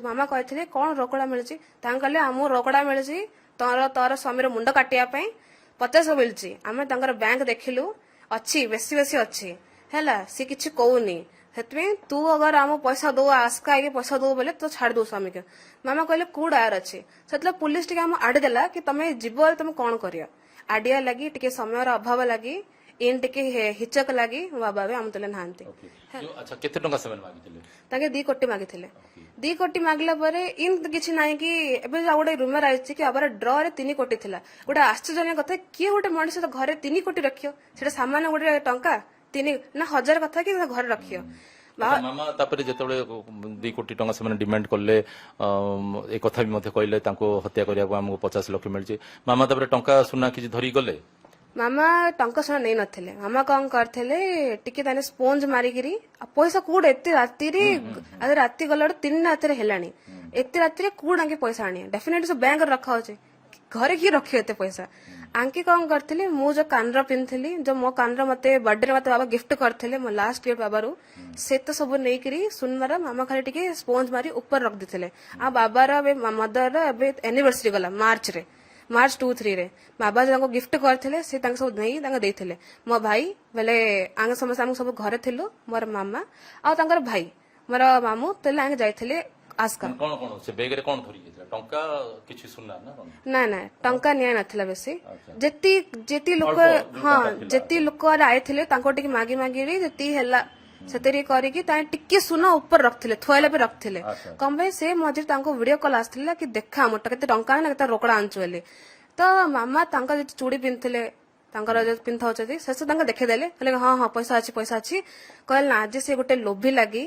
ମାମା କହିଥିଲେ କଣ ରୋକଡା ମିଳିଛି ତାଙ୍କୁ କହିଲେ ଆମକୁ ରୋକଡା ମିଳିଛି ତୋର ସ୍ୱାମୀର ମୁଣ୍ଡ କାଟିବା ପାଇଁ 50 ମିଳିଛି ଆମେ ତାଙ୍କର ବ୍ୟାଙ୍କ ଦେଖିଲୁ ଅଛି ବେଶୀ ଅଛି ହେଲା ସେ କିଛି କହୁନି ସେଥିପାଇଁ ତୁ ଅଗର ଆମ ପଇସା ଦଉ ଆସ୍କା ଆଗେ ପଇସା ଦଉ ବୋଲେ ତ ଛାଡି ଦଉ ସ୍ୱାମୀକୁ ମାମା କହିଲେ କୋଉଟା ଆର ଅଛି ସେତେବେଳେ ପୁଲିସ ଟିକେ ଆମ ଆଡି ଦେଲା କି ତମେ ଯିବ ତମେ କଣ କରିବ ଆଡିଆ ଲାଗି ଟିକେ ସମୟର ଅଭାବ ଲାଗି ଇନ୍ ଟିକେ ହିଚକ ଲାଗି ମୋ ବାବା ବି ଆମ ତଲେ ନାହାନ୍ତି କେତେ ଟଙ୍କା ସେମାନେ ମାଗିଥିଲେ ତାଙ୍କେ 2 କୋଟି ମାଗିଥିଲେ 2 କୋଟି ମାଗିଲା ପରେ ଇନ୍ କିଛି ନାହିଁ କି ଏବେ ଆଉ ଗୋଟେ ରୁମର ଆସିଛି କି ବାବାର ଡ୍ରରେ 3 କୋଟି ଥିଲା ଗୋଟେ ଆଶ୍ଚର୍ଯ୍ୟଜନକ କଥା କିଏ ଗୋଟେ ମଣିଷ ଘରେ 3 କୋଟି ରଖିବ ସେଟା ସାମାନ୍ୟ ଗୋଟେ ଟଙ୍କା 1000 କଥା କି ଘରେ ରଖିବ ମାମା ତାପରେ ଯେତେବେଳେ 2 କୋଟି ଟଙ୍କା ସେମାନେ ଡିମାଣ୍ଡ କଲେ ଏ କଥା ବି ମଧ୍ୟ କହିଲେ ତାଙ୍କୁ ହତ୍ୟା କରିବାକୁ ଆମକୁ 50 ଲକ୍ଷ ମିଳିଛି ମାମା ତାପରେ ଟଙ୍କା ସୁନା କିଛି ଧରି ଗଲେ ମାମା ଟଙ୍କା ସୁନା ନେଇ ନଥିଲେ ମାମା କଣ କରିଥିଲେ ଟିକେ ତାହେଲେ ସ୍ପଞ୍ଜ ମାରିକିରି ପଇସା କୋଉଠି ଏତେ ରାତିରେ ରାତି ଗଲା 3 ରାତିରେ ହେଲାଣି ଏତେ ରାତିରେ କୋଉଠି ଆଙ୍କେ ପଇସା ଆଣିବେ ଡେଫିନେଟଲି ସବୁ ବ୍ୟାଙ୍କରେ ରଖା ହଉଛି ଘରେ କିଏ ରଖିବ ଏତେ ପଇସା ଆଙ୍କି କଣ କରିଥିଲି ମୁଁ ଯୋଉ କାନର ପିନ୍ଧିଥିଲି ଯୋଉ ମୋ କାନର ମତେ ବର୍ଥଡେ ମତେ ବାବା ଗିଫ୍ଟ କରିଥିଲେ ମୋ ଲାଷ୍ଟ ଇୟର ବାବାରୁ ସେ ତ ସବୁ ନେଇକିରି ସୁନାର ମାମା ଖାଲି ଟିକେ ସ୍ପଞ୍ଜ ମାରି ଉପରେ ରଖିଦେଇଥିଲେ ଆଉ ବାବାର ଏବେ ମଦର ଏବେ ଆନିଭର୍ସରୀ ଗଲା ମାର୍ଚ୍ଚରେ ମାର୍ଚ୍ଚ 2-3 ରେ ବାବା ତାଙ୍କୁ ଗିଫ୍ଟ କରିଥିଲେ ସେ ତାଙ୍କୁ ସବୁ ନେଇ ତାଙ୍କୁ ଦେଇଥିଲେ ମୋ ଭାଇ ବେଲେ ଆମେ ସମସ୍ତେ ଆମେ ସବୁ ଘରେ ଥିଲୁ ମୋର ମାମା ଆଉ ତାଙ୍କର ଭାଇ ମୋର ମାମୁ ତେଲେ ଆମେ ଯାଇଥିଲେ ଆସ୍କା କଣ କଣ ସେ ବେଗରେ କଣ ଧରି ଯାଇଥିଲା ଟଙ୍କା କିଛି ସୁନା ନା କଣ ନା ନା ଟଙ୍କା ନିଆ ନଥିଲା ବେଶୀ ଯେତି ଲୋକ ଅଳ୍ପ ହଁ ଟଙ୍କା ଥିଲା। ଯେତି ଲୋକ ଆଇଥିଲେ ତାଙ୍କୁ ଟିକେ ମାଗି ମାଗିରି ଯେତି ହେଲା ସେଥିରେ କରିକି ତାଙ୍କେ ଟିକେ ସୁନା ଉପରେ ରଖିଥିଲେ ଥୁଆଇଲା ବି ରଖିଥିଲେ କଣ ପାଇଁ ସେ ମଝିରେ ତାଙ୍କୁ ଭିଡିଓ କଲ୍ ଆସିଥିଲା କି ଦେଖା ଆମଟା କେତେ ଟଙ୍କା ନା କେତେ ରୋକଡା ଆଣିଛୁ ବୋଲି ତ ମାମା ତାଙ୍କର ଯଦି ଚୁଡ଼ି ପିନ୍ଧିଥିଲେ ତାଙ୍କର ଯୋଉ ପିନ୍ଧାଉଛନ୍ତି ସେସବୁ ତାଙ୍କୁ ଦେଖେଇଦେଲେ କହିଲେ ହଁ ହଁ ପଇସା ଅଛି କହିଲେ ନା ଆଜି ସେ ଗୋଟେ ଲୋଭି ଲାଗି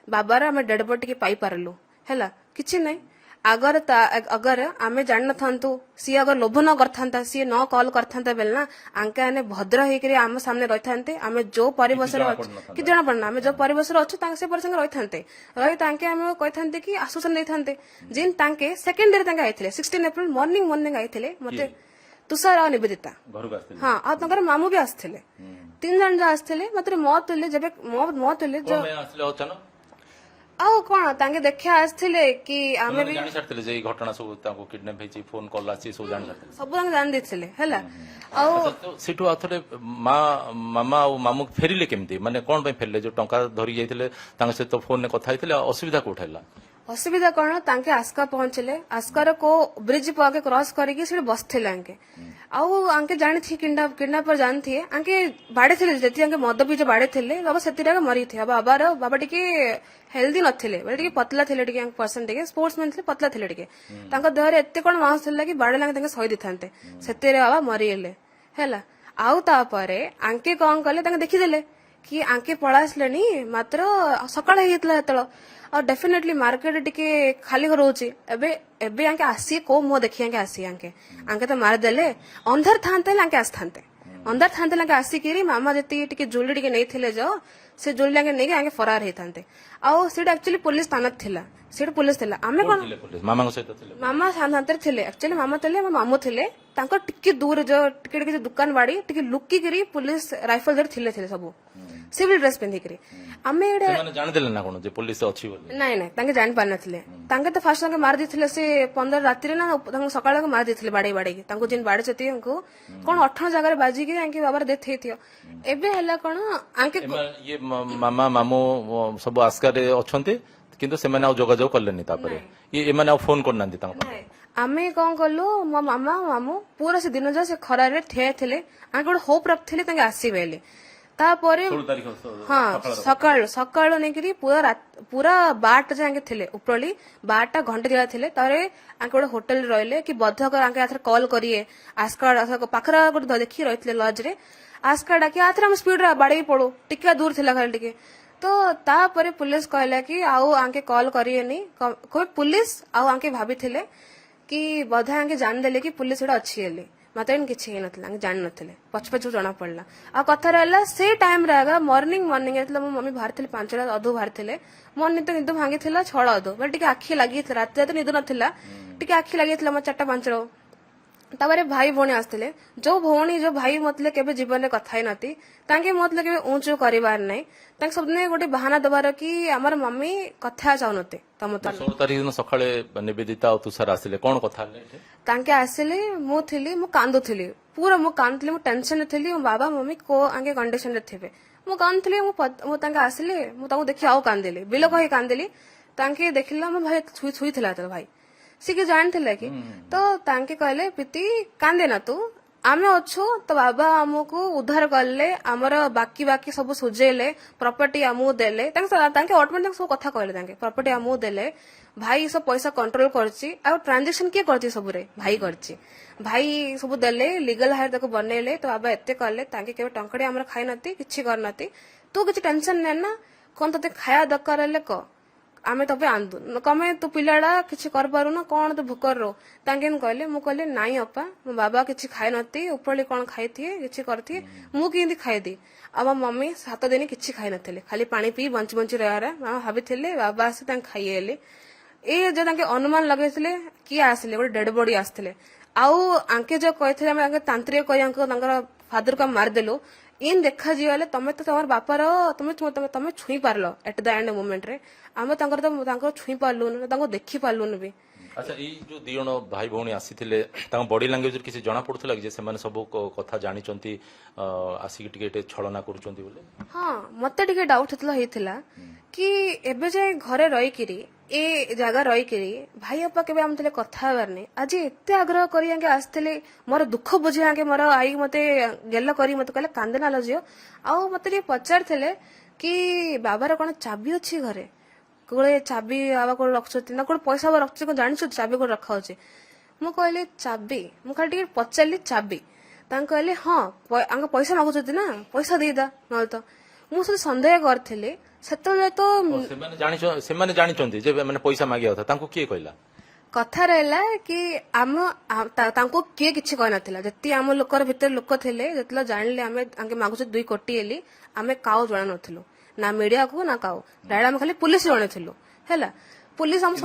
ବାବାର ଆମେ ଡେଡ ବଡି ଟିକେ ପାଇପାରିଲୁ ହେଲା କିଛି ନାହିଁ अगर आमे जान नथांतु सी अगर लोभ न करथांता सी न कॉल करथांता बेल ना आंके आने भद्र हेकरी आम सामने रहिथांते आमे जो परिवेश कि जना पड़ना आमे जो परिवेश अच्छु तांके से परिसंग रहिथांते रहि तांके आमे कहिथांते कि आश्वासन देथांते जिन तांके सेकंड डे तांके आइथिले 16 एप्रिल मॉर्निंग आइथिले मते तुषार और निवेदिता हाँ आ तांकर मामू भी आस्थिले 3 जन जा आस्थिले मात्र मौत होले जबे मौत होले जो ଆଉ କଣ ତାଙ୍କେ ଦେଖିବା ଆସିଥିଲେ କି ଆମେ ବି ଜାଣି ସାରିଥିଲେ ଯେ ଏଇ ଘଟଣା ସବୁ ତାଙ୍କୁ କିଡନାପ ହେଇଛି ଫୋନ କଲ୍ ଆସିଛି ସବୁ ଜାଣି ସାରିଥିଲେ ସବୁ ତାଙ୍କେ ଜାଣି ଦେଇଥିଲେ ହେଲା ଆଉ ସେଠୁ ଆଉ ଥରେ ମାମା ଆଉ ମାମୁ ଫେରିଲେ କେମିତି ମାନେ କଣ ପାଇଁ ଫେରିଲେ ଯୋଉ ଟଙ୍କା ଧରି ଯାଇଥିଲେ ତାଙ୍କ ସହିତ ଫୋନରେ କଥା ହେଇଥିଲେ ଅସୁବିଧା କୋଉଠି ହେଲା ଅସୁବିଧା କଣ ତାଙ୍କେ ଆସ୍କା ପହଞ୍ଚିଲେ ଆସ୍କାର କୋ ବ୍ରିଜ ପାକେ କ୍ରସ କରିକି ସେଠି ବସିଥିଲେ ଆଙ୍କେ ଆଉ ଆଙ୍କେ ଜାଣିଥି କିଡନାପର ଜାଣିଥିଏ ଆଙ୍କେ ବାଡେଥିଲେ ଯେତି ଆଙ୍କେ ମଦ ପିଇ ବାଡେଥିଲେ ବାବା ସେଥିରେ ମରିଥିବେ ବାବା ଟିକେ ହେଲ୍ଦି ନଥିଲେ ଟିକେ ପତଲା ଥିଲେ ଟିକେ ପର୍ସନ ଟିକେ ସ୍ପୋର୍ଟସ ମ୍ୟାନ ଥିଲେ ପତଲା ଥିଲେ ଟିକେ ତାଙ୍କ ଦେହରେ ଏତେ କଣ ମାଂସ ଥିଲା କି ବାଡେଲା ତାଙ୍କେ ସହି ଦେଇଥାନ୍ତେ ସେଥିରେ ବାବା ମରିଗଲେ ହେଲା ଆଉ ତାପରେ ଆଙ୍କେ କଣ କଲେ ତାଙ୍କେ ଦେଖିଦେଲେ କି ଆଙ୍କେ ପଳା ଆସିଲେଣି ମାତ୍ର ସକାଳ ହେଇଯାଇଥିଲା ସେତେବେଳେ ଆଉ ଡେଫିନେଟଲି ମାର୍କେଟ ଟିକେ ଖାଲି ରହୁଛି ଏବେ ଆଙ୍କେ ଆସି କୋ ମୁହ ଦେଖି ଆଙ୍କେ ତ ମାରିଦେଲେ ଅନ୍ଧାର ଥାନ୍ତେ ଆଙ୍କେ ଆସିଥାନ୍ତେ ଅନ୍ଧାର ଥାନ୍ତେ ଆଙ୍କେ ଆସିକିରି ମାମା ଯେତିକି ଟିକେ ଜୁଲି ଟିକେ ନେଇଥିଲେ ସେ ଜୁଲି ଆଙ୍କେ ନେଇକି ଆଙ୍କେ ଫରାର ହେଇଥାନ୍ତେ ଆଉ ସେଇଟା ଆକ୍ଚୁଆଲି ପୋଲିସ ସ୍ଥାନ ଥିଲା ସେଇଟା ପୋଲିସ ଥିଲା ଆମେ କଣ ମାମାଙ୍କ ସହିତ ଥିଲେ ମାମା ସାଧାରଣତରେ ଥିଲେ ଆକ୍ଚୁଆଲି ମାମା ଥିଲେ ମୋ ମାମୁ ଥିଲେ ତାଙ୍କର ଟିକେ ଦୂର ଯୋଉ ଟିକେ ଦୁକାନ ବାଡି ଟିକେ ଲୁକିକିରି ପୋଲିସ ରାଇଫଲ ଧରି ଥିଲେ ସବୁ ସିଭିଲ ଡ୍ରେସ ପିନ୍ଧିକିରି ଆମେ ଜାଣିଦେଲେ ନା କଣ ଯେ ପୋଲିସ ଅଛି ବୋଲି ନାଇଁ ତାଙ୍କେ ଜାଣି ପାରିନଥିଲେ ତାଙ୍କେ ତ ଫାଷ୍ଟ ତାଙ୍କେ ମାରି ଦେଇଥିଲେ ସେ 15 ରାତିରେ ନା ତାଙ୍କୁ ସକାଳେ ମାରି ଦେଇଥିଲେ ବାଡେଇକି ତାଙ୍କୁ ଯେନ୍ ବାଡେଇଛନ୍ତି ତାଙ୍କୁ କଣ 18 ଜାଗାରେ ବାଜିକି ତାଙ୍କେ ବାବାର ଡେଥ ହେଇଥିବ ଏବେ ହେଲା କଣ ଆଙ୍କେ ଇଏ ମାମା ମାମୁ ସବୁ ଆସ୍କାରେ ଅଛନ୍ତି କିନ୍ତୁ ସେମାନେ ଆଉ ଯୋଗାଯୋଗ କଲେନି ତାପରେ ଏମାନେ ଆଉ ଫୋନ କରିନାହାନ୍ତି ତାଙ୍କ ଆମେ କଣ କଲୁ ମୋ ମାମା ମାମୁ ପୁରା ସେ ଦିନ ଯାକ ସେ ଖରାରେ ଠିଆ ଥିଲେ ଆଙ୍କେ ଗୋଟେ ହୋପ ରଖିଥିଲେ ତାଙ୍କେ ଆସିବେ ବୋଲି ତାପରେ ହଁ ସକାଳୁ ନେଇକିରି ପୁରା 12ଟା ଯାଏ ଥିଲେ ଉପରଳି 12ଟା ଘଣ୍ଟେ ଦିଆ ଥିଲେ ତାପରେ ଆଙ୍କେ ଗୋଟେ ହୋଟେଲରେ ରହିଲେ କି ବଧକର ଆଙ୍କେ ଆଥରେ କଲ୍ କରିଏ ଆସ୍କା ପାଖରେ ଗୋଟେ ଦେଖି ରହିଥିଲେ ଲଜରେ ଆସ୍କା ଡାକି ଆଥରେ ଆମେ ସ୍ପିଡରେ ବାଡେଇ ପଡୁ ଟିକେ ଦୂର ଥିଲା ଖାଲି ଟିକେ ତ ତାପରେ ପୁଲିସ କହିଲା କି ଆଉ ଆଙ୍କେ କଲ୍ କରିଏନି ପୁଲିସ ଆଉ ଆଙ୍କେ ଭାବିଥିଲେ କି ବୋଧେ ଆଙ୍କେ ଜାଣିଦେଲେ କି ପୁଲିସ ଏଟା ଅଛି ବୋଲି ମତେ କିଛି ହେଇନଥିଲା ଜାଣିନଥିଲେ ପଛୁ ଜଣା ପଡିଲା ଆଉ କଥା ରହିଲା ସେ ଟାଇମରେ ଆଗ ମର୍ଣ୍ଣିଂ ହେଇଥିଲା ମୋ ମମି ବାହାରିଥିଲେ 5ଟା ଅଧୁ ବାହାରିଥିଲେ ମୋ ନିଦ ଭାଙ୍ଗିଥିଲା 6 ଅଧୁ ଟିକେ ଆଖି ଲାଗିଥିଲା ରାତି ନିଦ ନଥିଲା ଟିକେ ଆଖି ଲାଗିଥିଲା ମୋ 4ଟା 5ର ତାପରେ ଭାଇ ଭଉଣୀ ଆସିଥିଲେ ଯୋଉ ଭାଇ ମତଲେ କେବେ ଜୀବନରେ କଥା ହେଇନତି ତାଙ୍କେ ମତଲେ କେବେ ଉଁଚୁ କରିବାର ନାହିଁ ତାଙ୍କ ସବୁଦିନେ ଗୋଟେ ବାହାନା ଦବାର କି ଆମର ମମି କଥା ଚାହୁଁନତେ 16 ତାରିଖ ଦିନ ସକାଳେ ନିବେଦିତା ଆଉ ତୁଷାର ଆସିଲେ କଣ କଥା ହେଲେ ତାଙ୍କେ ଆସିଲେ ମୁଁ କାନ୍ଦୁଥିଲି ପୁରା ମୁଁ ଟେନସନରେ ଥିଲି ମୋ ବାବା ମମି କୋ ଆଙ୍କେ କଣ୍ଡିସନରେ ଥିବେ ମୁଁ କାନ୍ଦୁଥିଲି ମୁଁ ତାଙ୍କେ ଆସିଲେ ମୁଁ ତାଙ୍କୁ ଦେଖି ଆଉ କାନ୍ଦିଲି ବିଲୋକ ହେଇ କାନ୍ଦିଲି ତାଙ୍କେ ଦେଖିଲା ମୋ ଭାଇ ଛୁଇଥିଲା ତ ଭାଇ सी कि जानथिले कि तो तांके कहले प्रीति कांदे ना तू आमे अच्छु तो बाबा हमको उद्धार करले हमर बाकी सब सुझेले प्रॉपर्टी हमू देले तांके ऑटोमेटिक सब कथा कहले तांके प्रॉपर्टी हमू देले भाई सब पैसा कंट्रोल करची आ ट्रांजैक्शन के करची सब रे भाई करची भाई सब देले लीगल हायर तक बनेले तो बाबा एते करले तांके केबे टंकड़ी हमर खाइ नती किछि करनती तू किछि टेंशन ने ना कोन तते खाया दरकार ले को आमे तबे आंदु कमे तू पिलाड़ा किछि कर पारु ना कोन तू भूकर रो तांके कहले मु कहले नाई अपा मो बाबा किछि खाइ नती उपरली कोन खाइथिए किछि करथि मु किंदी खाइ दी अब मम्मी 7 दिन किछि खाइ नथिले खाली पानी पी बंची रहरा मां भाबिथिले बाबा आसे तां खाइएले ए जे तांके अनुमान लगैथिले कि आसले गोटे डेड बॉडी आसथिले आउ आंके जो कहथिले हम आंके तांत्रिक कहि आंको तांकर फादर का मार देलो इन देखा जीवाले तमे तो तमर बापार तमे छुई पारलो एट द एंड मोमेंट रे आमे तांकर छुई पारलु तांको देखि पारलु भी अच्छा ये जो दी जण भाई भौणी आसीथिले ताଙ୍କ बॉडी लैंग्वेज किसी जना पड़ुथला कि जे सेमाने सब कथा जानिचंती आसिक टिके छलना करूचंती बोले हाँ मते टिके डाउट हेतला कि एबे जाए घरे रहीकिरी ए जगह रहीकिरी भाई अपा केबे हम तले कथा हबार नहीं आज एते आग्रह करी आगे आसथिले मोर दुख बुझी आगे मोर आई मते गेल करी मते कहले कांदे ना लजियो आ मते टिके पचारथिले कि बाबार कोन चाबी अछि घरे कोळे चाबी बाबा को रखछती ना कोन पैसा बाबा रखछ को जानिछ चाबी को रखा होचे मु कहले चाबी मु खाली टिके पचारली चाबी तांग कहले हां आंग पैसा मागुछती ना पैसा देदा न तो मु से संदेह करथिले सेतले तो सेमाने जानिचंती जे माने पैसा मागिया था तांको किए कहला कथा रहला कि आम तांको किए किछि कह नथिला जति आम लोकर भितर लोक थिले जतला जानले आमे आंगे मागुछ 2 कोटी एली आमे काउ जणा नथिलु ना मीडिया को ना काउ डायरेक्ट आम खाली पुलिस जणे थिलु हैला पुलिस हम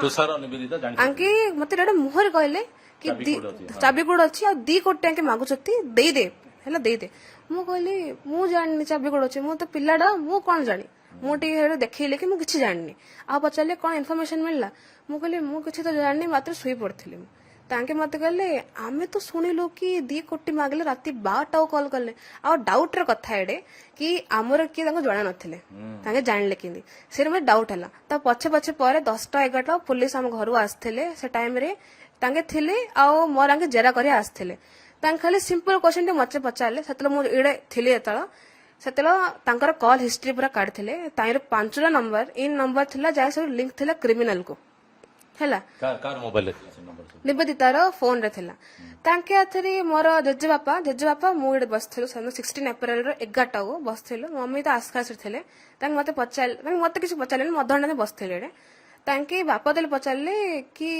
तुषार निवेदिता जानि आंके मते डायरेक्ट मुहर कहले कि चाबी कोड अछि आ 2 कोटी आंके मागुछती देई दे हैला देई दे मु कहली मु जाननी चाबी कोड अछि मु तो पिल्लाडा मु कोन जानी मु टी हेड देखैले कि मु किछि जाननी आ पचारले कोन इन्फॉर्मेशन मिलला मु कहली मु किछि तो जाननी मात्र सुई पड़थिले तांके मते कहले आमे तो सुनिलु कि 2 कोटी मागले राती 12 कॉल करले आ डाउट रे कथा एडे कि हमर कि तांको जणा नथिले तांके जानले किंदी सेरे में डाउट हला त पछे पछे परे 10टा 11टा पुलिस हम घरु आस्थिले से टाइम रे तांके थिले आ मोर आंके जेरा करी आस्थिले तांके खाली सिंपल क्वेश्चन टे मचे पचारले सेतले मु इडे थिले एतला सेतला तांकर कॉल हिस्ट्री पूरा काढथिले ताइर 5टा नंबर इन नंबर थिला जाय सब लिंक थिला क्रिमिनल को हैला कार मोबाइल ले से नंबर निवेदितार फोन रे थिला तांके अथरी मोर जेजे बापा मु इडे बसथिलु 16 अप्रैल रो 11टा को बसथिलु मम्मी तो आसखास थिले तांके मते पचार तांके मते किछ पचारले मधंडा बसथिले रे तांके बापा देले पचारले कि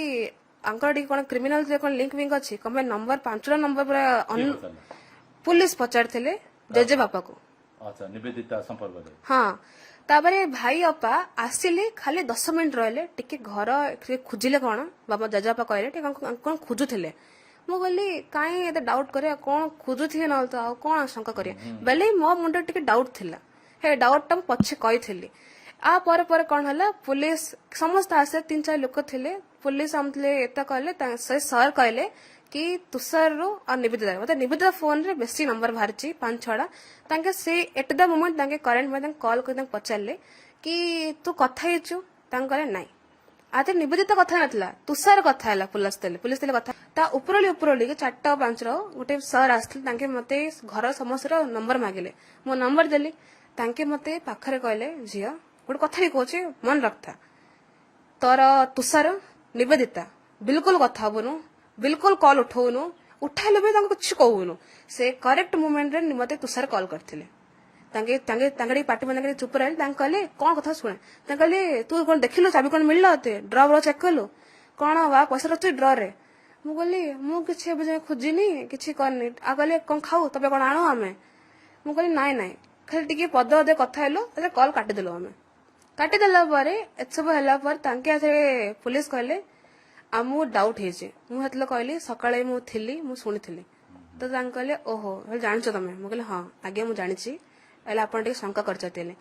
अंकल डी कोन क्रिमिनल जे कोन लिंक विंक अछि कमे नंबर 5टा नंबर पूरा पुलिस पचारथिले जेजे बापा को अच्छा निवेदिता संपर्क रे हाँ तापरे भाई अपा आसिले खाली 10 मिनिट रहले टिके घर खुजिले कोन बाबा जजापा कहले टिके कोन खुजुथिले मु कहली काई एते डाउट करे कोन खुजुथिले न तो आ कोन शंका करे बेले मो मुंडे टिके डाउट थिला हे डाउट टा पछे कहिथिली आ पर पर कोन हला पुलिस समस्त आसे 3-4 लोक थिले पुलिस हमथले एता कहले से सर कहले कि तुषार रो और निवेदिता मतलब निवेदिता फोन रे बेसी नंबर बाहरची 5-6टा तांके से एट द मोमेंट तांके करंट में तांके कॉल कर तांके पचारले कि तू कथा हेचु तांके कहले नाही आते निवेदिता कथा नथला तुषार कथा हला पुलिस तेले कथा ता उपरोली के 4टा 5 रो गोटे सर आस्थिल तांके मते घर समस्त रो नंबर मागिले मो नंबर देली तांके मते पाखरे कहले झिया गोटे कथा कहूचे मन रखता तोर तुषार निवेदिता बिल्कुल कथा हबनु बिल्कुल कॉल उठौनु उठाइले भी तांको कुछ कहूनु से करेक्ट मोमेंट रे मते तुषार कॉल करथिले तांगे तांगे तांगडी पार्टी मन चुप रहले तांग कहले कोन कथा सुने तांग कहले तू कोन देखिलो चाबी कोन मिलला ते ड्रॉ रो चेक करलो कोन वा पैसा रथि ड्रॉ रे मु कहली मु किछ बजे खोजिनी किछ करनी आ कहले कोन खाऊ तबे कोन आनो हमें मु कहली नाइ नाइ खाली टिके पद दे कथा हेलो अरे कॉल काटी देलो हमें काटी देला पारे एत सब हला पर तांके आथे पुलिस कहले आमु डाउट हेजे मु हतले कहली सकाळे मु थिली मु सुनिथिली तो तांग कहले ओहो जानिछ तमे मु कहले हां आगे मु जानिछि एला आपण टे शंका करचतेले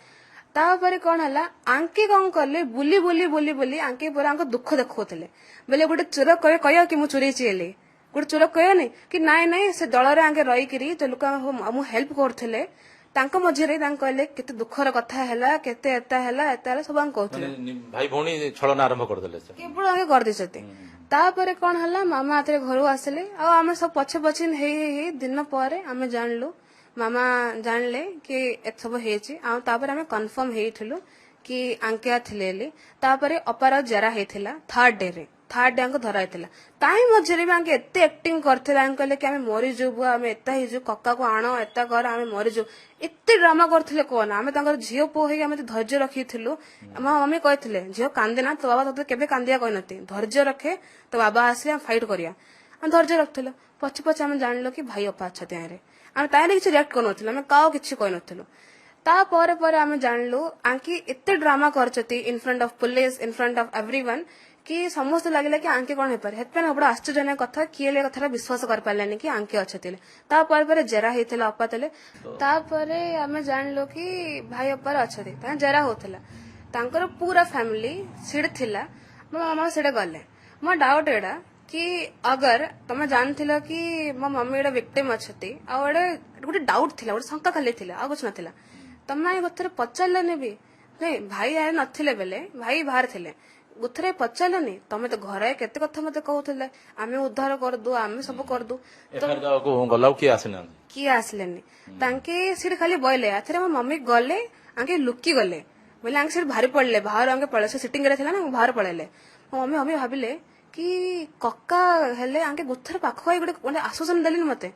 तापरे कोन हला आंके कोन करले बुली बुली बुली बुली आंके पूरा आंको दुख देखोतले बेले गोटे चोर कय कि मु चोरी छिले गोटे चोर कय नै कि नाइ नाइ से दल रे आंके रही करी तो लोक मु हेल्प करथिले तांको मझरे तांको कहले केते दुखर कथा हैला केते एता हैला सब आंको कहथिले भाई भौणी छलना आरंभ कर देले से केवल आगे कर दिसते तापरे कोन हला मामा आतरे घरु आसले आ हम सब पछे पछे हे दिन परे हमें जानलु मामा जानले कि एत सब हेची आ तापरे हमें कंफर्म हेइथिलु कि आंके थिलेली तापरे अपार जरा हेथिला थर्ड डे आंको धरा हेथिला ताई मझरे भी आंके एते एक्टिंग करथिला आंके कहले कि हमें मरि जुबु हमें एता हिजु कक्का को आनो एता कर हमें मरि जु एते ड्रामा करथिले कोन हमें तांकर झियो पो हे हमें धैर्य रखिथिलु हम मम्मी कहथिले झियो कांदे ना तो बाबा तते केबे कांदिया कहनती धैर्य रखे तो बाबा आसले हम फाइट करिया हम धैर्य रखथिलु पछ पछ हम जानलो कि भाई अपा अच्छा त्यारे हम ताले किछ रिएक्ट करनथिलु हमें काओ किछ कहनथिलु ता परे परे हमें जानलु आंकी एते ड्रामा करचती in front of police in front of everyone कि समस्त लागला कि आंके कोन हेपर हेतपे बड़ा आश्चर्यजनक कथा किएले कथा विश्वास कर पालेनी कि आंके अच्छे ता परे जरा हेतिला अपा तले ता परे हमें जानलो कि भाई अपार अच्छे ता जरा होतला तांकर पूरा फैमिली सिड थिला ମୋ ମାମା ସେଇଟା ଗଲେ। ମୋ ଡାଉଟ୍ ଏଇଟା କି ଅଗର ତମେ ଜାଣିଥିଲ କି ମୋ ମମି ଏଇଟା ଭିକ୍ଟିମ୍ ଅଛନ୍ତି ଆଉ ଏଇଟା ଗୋଟେ ଡାଉଟ୍ ଥିଲା, ଗୋଟେ ଶଙ୍କା ଖାଲି ଥିଲା, ଆଉ କିଛି ନଥିଲା, ତମେ ଗୋଥରେ ପଚାରିଲନି ବି? ନାଇଁ ଭାଇ ଆଏ ନଥିଲେ ବେଲେ, ଭାଇ ବାହାରେ ଥିଲେ, ଗୋଥରେ ପଚାରିଲନି? ତମେ ତ ଘରେ କେତେ କଥା ମତେ କହୁଥିଲେ, ଆମେ ଉଦ୍ଧାର କରିଦୁ, ଆମେ ସବୁ କରିଦୁ, ଗଲା କିଏ ଆସିନାହାନ୍ତି? କିଏ ଆସିଲେନି? ତାଙ୍କେ ସେଠି ଖାଲି ବଇଲେ। ଏଥିରେ ମୋ ମମି ଗଲେ, ଆଙ୍କେ ଲୁକି ଗଲେ, ବୋଲେ ଆଙ୍କେ ସେଠି ଭାରି ପଡିଲେ, ବାହାରୁ ଆଙ୍କେ ପଳେଇଲେ, ସେ ସିଟିଂ ରେ ଥିଲା ନା, ବାହାର ପଳେଇଲେ। ମୋ ମମି ଭାବିଲେ କି କକା ହେଲେ ଆଙ୍କେ ଗୋଥରେ ପାଖ ହୋଇ ଗୋଟେ ମାନେ ଆଶ୍ୱାସନା ଦେଲେନି ମତେ,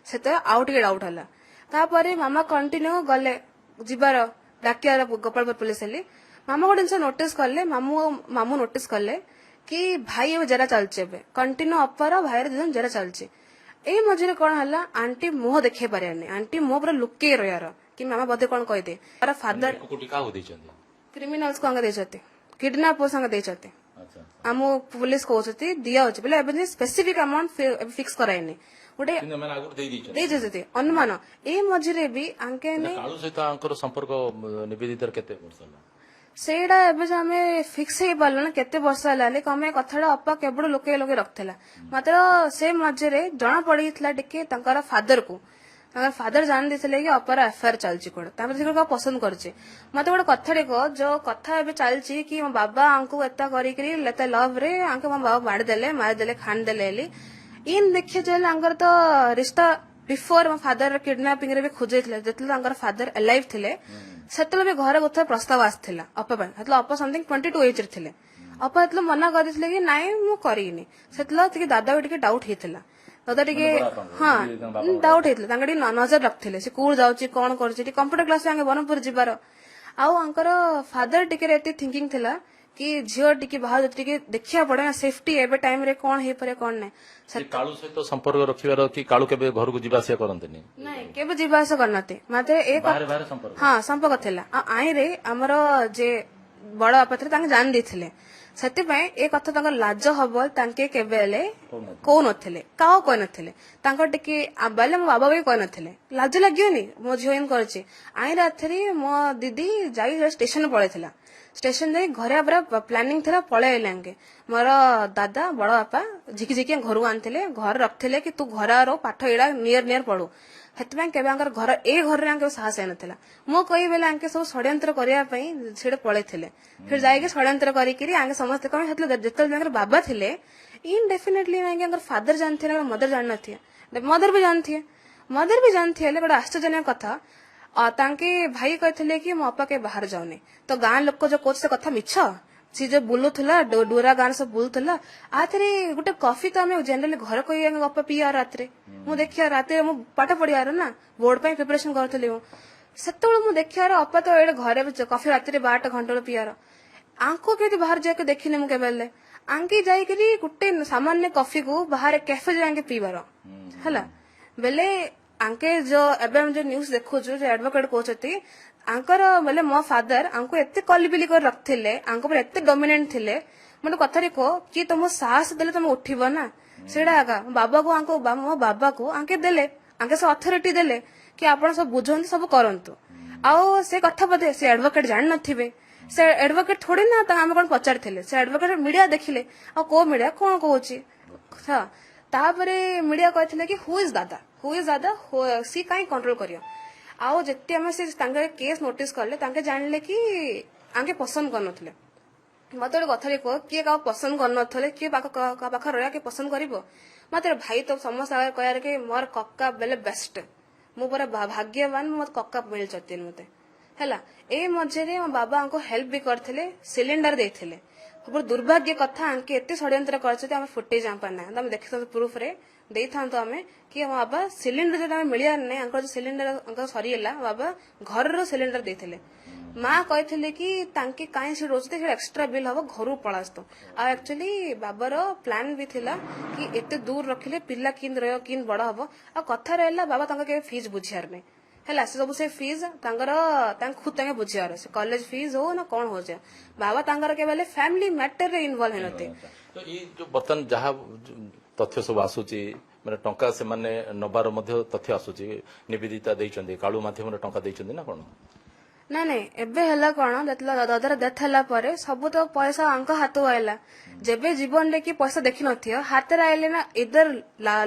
ସେତେବେଳେ ଆଉ ଟିକେ ଡାଉଟ୍ ହେଲା। ତାପରେ ମାମା କଣ୍ଟିନ୍ୟୁ ଗଲେ ଯିବାର, ଡାକିବାର ଗୋପାଳପୁର ପୁଲିସ ହେଲି। ମାମା ଗୋଟେ ଜିନିଷ ନୋଟିସ୍ କଲେ, ମାମୁ ନୋଟିସ୍ କଲେ କି ଭାଇ ଏବେ ଜେରା ଚାଲିଛି, ଏବେ କଣ୍ଟିନ୍ୟୁ ଅପାର ଭାଇର ଦି ଜଣ ଜେରା ଚାଲିଛି। ଏଇ ମଝିରେ କଣ ହେଲା, ଆଣ୍ଟି ମୁହଁ ଦେଖେଇ ପାରିବାନି, ଆଣ୍ଟି ମୁହଁ ପୁରା ଲୁକେଇ ରହିବାର କି ମାମା ବୋଧେ କଣ କହିଦେ। ତାର ଫାଦର କାହାକୁ ଦେଇଛନ୍ତି? କ୍ରିମିନାଲ୍ସ ସାଙ୍ଗେ ଦେଇଛନ୍ତି, କିଡନାପ ସାଙ୍ଗେ ଦେଇଛନ୍ତି। ଆମ ପୁଲିସ କହୁଛନ୍ତି ଦିଆହଉଛି ବୋଲେ ଏବେ ସ୍ପେସିଫିକ ଆମାଉଣ୍ଟ ଫିକ୍ସ କରାଇନି, ଗୋଟେ ଦେଇଛନ୍ତି ଅନୁମାନ। ଏଇ ମଝିରେ ବି ଆଙ୍କେ କାଳୁ ସହିତ ଆଙ୍କର ସମ୍ପର୍କ ନିବେଦିତାର କେତେ ବର୍ଷ ହେଲା? ସେଇଟା ଏବେ ଯେ ଆମେ ଫିକ୍ସ ହେଇପାରିଲୁ ନା କେତେ ବର୍ଷ ହେଲାନି, କମେ କଥାଟା ଅପା କେବଳ ଲୋକେ ରଖିଥିଲା। ମାତ୍ର ସେ ମଝିରେ ଜଣା ପଡିଥିଲା ଟିକେ ତାଙ୍କର ଫାଦରକୁ, ତାଙ୍କର ଫାଦର ଜାଣି ଦେଇଥିଲେ କି ଅପାର ଆଫେୟାର ଚାଲିଛି କୋଡେ, ତାପରେ ସେ ପସନ୍ଦ କରୁଛି। ମତେ ଗୋଟେ କଥାଟେ କହ, ଯୋଉ କଥା ଏବେ ଚାଲିଛି କି ମୋ ବାବା ଆଙ୍କୁ ଏତା କରିକିରି ଏତେ ଲଭ୍ ରେ ଆଙ୍କ ମୋ ବାବା ମାରିଦେଲେ ଖାଣିଦେଲେ ହେଲି, ଇନ୍ ଦେଖିଛେ ଆଙ୍କର ତ ରିଶ୍ତା ବିଫୋର ମୋ ଫାଦର କିଡନାପିଂ ରେ ବି ଖୋଜେଇଥିଲେ। ଯେତେବେଳେ ତାଙ୍କର ଫାଦର ଏଲାଇଭ୍ ଥିଲେ ସେତେବେଳେ ବି ଘରେ ଗୋଟେ ପ୍ରସ୍ତାବ ଆସିଥିଲା ଅପା ପାଇଁ। ସେତେବେଳେ ଅପା ସମଥିଙ୍ଗ 22 ଏଜ୍ ରେ ଥିଲେ। ଅପା ସେତେବେଳେ ମନା କରିଥିଲେ କି ନାଇଁ ମୁଁ କରିନି। ସେତେବେଳେ ଟିକେ ଦାଦାକୁ ଟିକେ ଡାଉଟ୍ ହେଇଥିଲା, ଦାଦା ଟିକେ ହଁ ଡାଉଟ୍ ହେଇଥିଲା, ତାଙ୍କ ଟିକେ ନଜର ରଖିଥିଲେ ସେ କୋଉଠି ଯାଉଛି କଣ କରୁଛି, ଟିକେ କମ୍ପ୍ୟୁଟର କ୍ଲାସ ଆଙ୍କେ ବ୍ରହ୍ମପୁର ଯିବାର। ଆଉ ଆଙ୍କର ଫାଦର ଟିକେ ଏତେ ଥିଙ୍କିଂ ଥିଲା କି ଝିଅ ଟିକେ ବାହାର ଟିକେ ଦେଖିବାକୁ ପଡେ ନା, ସେଫଟି ଏବେ ଟାଇମ ରେ କଣ ହେଇପାରେ କଣ ନାହିଁ। କାଳୁ ସହିତ ସମ୍ପର୍କ ରଖିବାର କି କାଳୁ କେବେ ଘରକୁ ଯିବା ଆସିବା କରନ୍ତିନି? ନାଇଁ କେବେ ଯିବା ଆସିବା କରିନନ୍ତି। ମତେ ହଁ ସମ୍ପର୍କ ଥିଲା। ଆଉ ଆଇରେ ଆମର ଯେ ବଡ ବାପା ଥିଲେ ତାଙ୍କେ ଜାଣି ଦେଇଥିଲେ, ସେଥିପାଇଁ ଏ କଥା ତାଙ୍କର ଲାଜ ହବ ତାଙ୍କେ କେବେ ହେଲେ କହୁନଥିଲେ, କାହାକୁ କହିନଥିଲେ। ତାଙ୍କର ଟିକେ ବୋଲେ ମୋ ବାବା ବି କହିନଥିଲେ, ଲାଜ ଲାଗିବନି ମୋ ଝିଅ ଏମିତି କରିଛି। ଆଇ ରାତିରେ ମୋ ଦିଦି ଯାଇ ଷ୍ଟେସନ ପଳେଇଥିଲା, ଷ୍ଟେସନ ଯାଇ ଘରେ ପୁରା ପ୍ଲାନିଂ ଥିଲା ପଳେଇଲେ ଆଙ୍କେ। ମୋର ଦାଦା ବଡ ବାପା ଝିକି ଘରକୁ ଆଣିଥିଲେ, ଘରେ ରଖିଥିଲେ କି ତୁ ଘର ପାଠ ଏଇଟା ନିୟର ପଢୁ। ସେଥିପାଇଁ କେବେ ଆଙ୍କର ଘର ଏ ଘରରେ ଆଙ୍କେ ସାହସ ହେଇନଥିଲା। ମୁଁ କହିବେଲେ ଆଙ୍କେ ସବୁ ଷଡୟନ୍ତ୍ର କରିବା ପାଇଁ ସେଠି ପଳେଇଥିଲେ। ସେଠି ଯାଇକି ଷଡୟନ୍ତ୍ର କରିକିରି ଆଙ୍କେ ସମସ୍ତେ କଣ ଯେତେବେଳେ ତାଙ୍କର ବାବା ଥିଲେ ଇନଡେଫିନେଟଲି ଆଙ୍କର ଫାଦର ଜାଣିଥିଲେ, ମଦର ଜାଣିନଥିବେ, ମଦର ବି ଜାଣିଥିବେ ହେଲେ ଗୋଟେ ଆଶ୍ଚର୍ଯ୍ୟଜନକ କଥା ତାଙ୍କେ ଭାଇ କହିଥିଲେ କି ମୋ ଅପା କେବେ ବାହାର ଯାଉନି। ତ ଗାଁ ଲୋକ ଯୋଉ କହୁଛି ସେ କଥା ମିଛ, ସି ଯୋଉ ବୁଲୁଥିଲା ଡୋରା ଗାଁ ସବୁ ବୁଲୁଥିଲା। ଆଥରେ ଗୋଟେ କଫି ତ ଆମେ ଜେନେରାଲି ଘରେ କହି ଅପା ପିଇବା ରାତିରେ, ମୁଁ ଦେଖିବା ରାତିରେ ମୁଁ ପାଠ ପଢିବାର ନା ବୋର୍ଡ ପାଇଁ ପ୍ରିପାରେସନ କରୁଥିଲି ମୁଁ, ସେତେବେଳେ ମୁଁ ଦେଖିବାର ଅପା ତ ଏଇଟା ଘରେ କଫି ରାତିରେ 12ଟା ଘଣ୍ଟା ପିଇବାର। ଆଙ୍କୁ କେମିତି ବାହାର ଯାଇକି ଦେଖିନି ମୁଁ କେବେ ହେଲେ। ଆଙ୍କେ ଯାଇକିରି ଗୋଟେ ସାମାନ୍ୟ କଫି କୁ ବାହାରେ କ୍ୟାଫେ ଯାଇକି ପିଇବାର ହେଲା ବେଲେ ଆଙ୍କେ ଯୋଉ ଏବେ ଆମେ ଯୋଉ ନ୍ୟୁଜ ଦେଖୁଛୁ ଯୋଉ ଆଡଭୋକେଟ କହୁଛନ୍ତି ଆଙ୍କର ବୋଲେ ମୋ ଫାଦର ଆଙ୍କୁ ଏତେ କଲିବିଲି କରି ରଖିଥିଲେ, ଆଙ୍କ ଉପରେ ଏତେ ଡୋମିନେଣ୍ଟ ଥିଲେ। ଗୋଟେ କଥାରେ କହ କି ତମ ସାହସ ଦେଲେ ତମେ ଉଠିବ ନା, ସେଇଟା ଆକା ମୋ ବାବାକୁ ଆଙ୍କେ ଦେଲେ, ଆଙ୍କେ ସେ ଅଥରିଟି ଦେଲେ କି ଆପଣ ସବୁ ବୁଝନ୍ତୁ ସବୁ କରନ୍ତୁ। ଆଉ ସେ କଥା ବୋଧେ ସେ ଆଡଭୋକେଟ ଜାଣିନଥିବେ, ସେ ଆଡଭୋକେଟ ଥୋଡି ନା ଆମେ କଣ ପଚାରିଥିଲେ, ସେ ଆଡଭୋକେଟ ମିଡିଆ ଦେଖିଲେ ଆଉ କୋଉ ମିଡିଆ କଣ କହୁଛି। ତାପରେ ମିଡିଆ କହିଥିଲେ କି ହୁ ଇଜ ଦାଦା ସି କାହିଁ କଣ୍ଟ୍ରୋଲ କରିବ। ଆଉ ଯେତେ ଆମେ ସେ ତାଙ୍କର କେସ୍ ନୋଟିସ କଲେ ତାଙ୍କେ ଜାଣିଲେ କି ଆଙ୍କେ ପସନ୍ଦ କରୁନଥିଲେ। ମତେ ଗୋଟେ କଥାରେ କୁହ, କିଏ କାହାକୁ ପସନ୍ଦ କରୁନଥିଲେ କିଏ ପାଖରେ ରହିବା କିଏ ପସନ୍ଦ କରିବ? ମତେ ଭାଇ ତ ସମସ୍ତେ କହିବାର କି ମୋର କକା ବେଲେ ବେଷ୍ଟ, ମୁଁ ପୁରା ଭାଗ୍ୟବାନ ମତେ କକା ମିଳିଛନ୍ତି ମତେ ହେଲା। ଏଇ ମଝିରେ ମୋ ବାବା ଆଙ୍କୁ ହେଲ୍ପ ବି କରିଥିଲେ, ସିଲିଣ୍ଡର ଦେଇଥିଲେ। ଦୁର୍ଭାଗ୍ୟ କଥା ଆଙ୍କେ ଏତେ ଷଡୟନ୍ତ୍ର କରିଛନ୍ତି ଆମେ ଫୁଟେଜ ଜାଣିପାରୁନା, ତମେ ଦେଖିଥାନ୍ତୁ ପ୍ରୁଫ ରେ ଦେଇଥାନ୍ତୁ ଆମେ କି ମୋ ବାବା ସିଲିଣ୍ଡର ଯେଟା ଆମେ ମିଳିବାର ନାହିଁ, ଆଙ୍କର ଯୋଉ ସିଲିଣ୍ଡର ସରିଗଲା ବାବା ଘରର ସିଲିଣ୍ଡର ଦେଇଥିଲେ। ମା କହିଥିଲେ କି ତାଙ୍କେ କାହିଁ ସେ ରହୁଛନ୍ତି ସେଟା ଏକ୍ସଟ୍ରା ବିଲ୍ ହବ ଘରକୁ ପଳାସ୍ତ। ଆଉ ଆକ୍ଚୁଆଲି ବାବାର ପ୍ଲାନ ବି ଥିଲା କି ଏତେ ଦୂର ରଖିଲେ ପିଲା କିନ୍ତି ରହିବ କିନ୍ତି ବଡ ହବ। ଆଉ କଥା ରହିଲା ବାବା ତାଙ୍କ କେବେ ଫିସ୍ ବୁଝିବାର ନାହିଁ ହେଲା, ସେ ସବୁ ସେ ଫିସ୍ ତାଙ୍କର ଖୁଦ ତାଙ୍କେ ବୁଝିବାର, ସେ କଲେଜ ଫିସ୍ ହଉ ନା କଣ ହଉଛି, ବାବା ତାଙ୍କର କେବେ ଫ୍ୟାମିଲି ମ୍ୟାଟରରେ ଇନଭଲ୍ଭ ହେଇନଥିଲେ। ତ ଏଇ ଯୋଉ ବର୍ତ୍ତମାନ ଯାହା ତଥ୍ୟ ସବୁ ଆସୁଛି ମାନେ ଟଙ୍କା ସେମାନେ ନବାର ମଧ୍ୟ ତଥ୍ୟ ଆସୁଛି, ନିବେଦିତା ଦେଇଛନ୍ତି କାଳୁ ମାଧ୍ୟମରେ ଟଙ୍କା ଦେଇଛନ୍ତି ନା କଣ? ନାଇଁ ନାଇଁ ଏବେ ହେଲା କଣ ଯେତେବେଳେ ଦାଦାର ଡେଥ ହେଲା ପରେ ସବୁ ତ ପଇସା ଆଙ୍କ ହାତକୁ ଆଇଲା ଯେବେ ଜୀବନରେ କି ପଇସା ଦେଖିନଥିବ ହାତରେ ଆଇଲେ ନା ଇଧର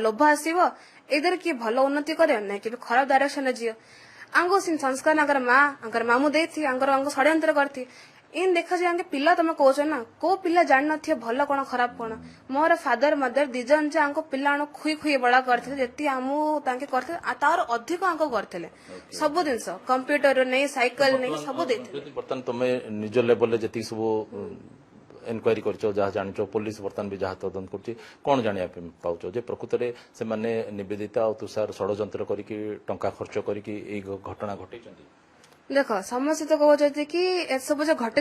ଲୋଭ ଆସିବ ଇଧର କିଏ ଭଲ ଉନ୍ନତି କରିବ ନାଇଁ କେବେ ଖରାପ ଡାଇରେକ୍ସନରେ ଯିବ ଆଙ୍କୁ ସଂସ୍କାର ଆଙ୍କର ମାମୁଁ ଦେଇଥି ଆଙ୍କର ଷଡୟନ୍ତ୍ର କରିଥି ଇନ୍ ଦେଖାଯାଏ ଆଙ୍କେ ପିଲା ତମେ କହୁଛ ନା କୋଉ ପିଲା ଜାଣିନଥିବ ଭଲ କଣ ଖରାପ କଣ ମୋର ଫାଦର ମଦର ଦି ଜଣ ଯେ ଆଙ୍କ ପିଲା ଖୁଇ ବଡା କରିଥିଲେ ଯେତିକି ଆମକୁ ତାଙ୍କେ କରିଥିଲେ ତାର ଅଧିକ ଆଙ୍କ କରିଥିଲେ ସବୁ ଜିନିଷ କମ୍ପ୍ୟୁଟର ନେଇ ସାଇକେଲ ନେଇ ସବୁ ଦେଇଥିଲେ ବର୍ତ୍ତମାନ ତମେ ନିଜ ଲେଭେଲରେ ଯେତିକି ସବୁ ଏନକ୍ୱାରି କରିଛ ଯାହା ଜାଣିଛ ପୋଲିସ ବର୍ତ୍ତମାନ ବି ଯାହା ତଦନ୍ତ କରୁଛି କଣ ଜାଣିବା ପାଇଁ ପାଉଛ ଯେ ପ୍ରକୃତରେ ସେମାନେ ନିବେଦିତା ଆଉ ତୁଷାର ଷଡଯନ୍ତ୍ର କରିକି ଟଙ୍କା ଖର୍ଚ୍ଚ କରିକି ଏଇ ଘଟଣା ଘଟେଇଛନ୍ତି ଦେଖ ସମସ୍ତେ ତ କହୁଛନ୍ତି କି ଏସବୁ ଯୋଉ ଘଟେ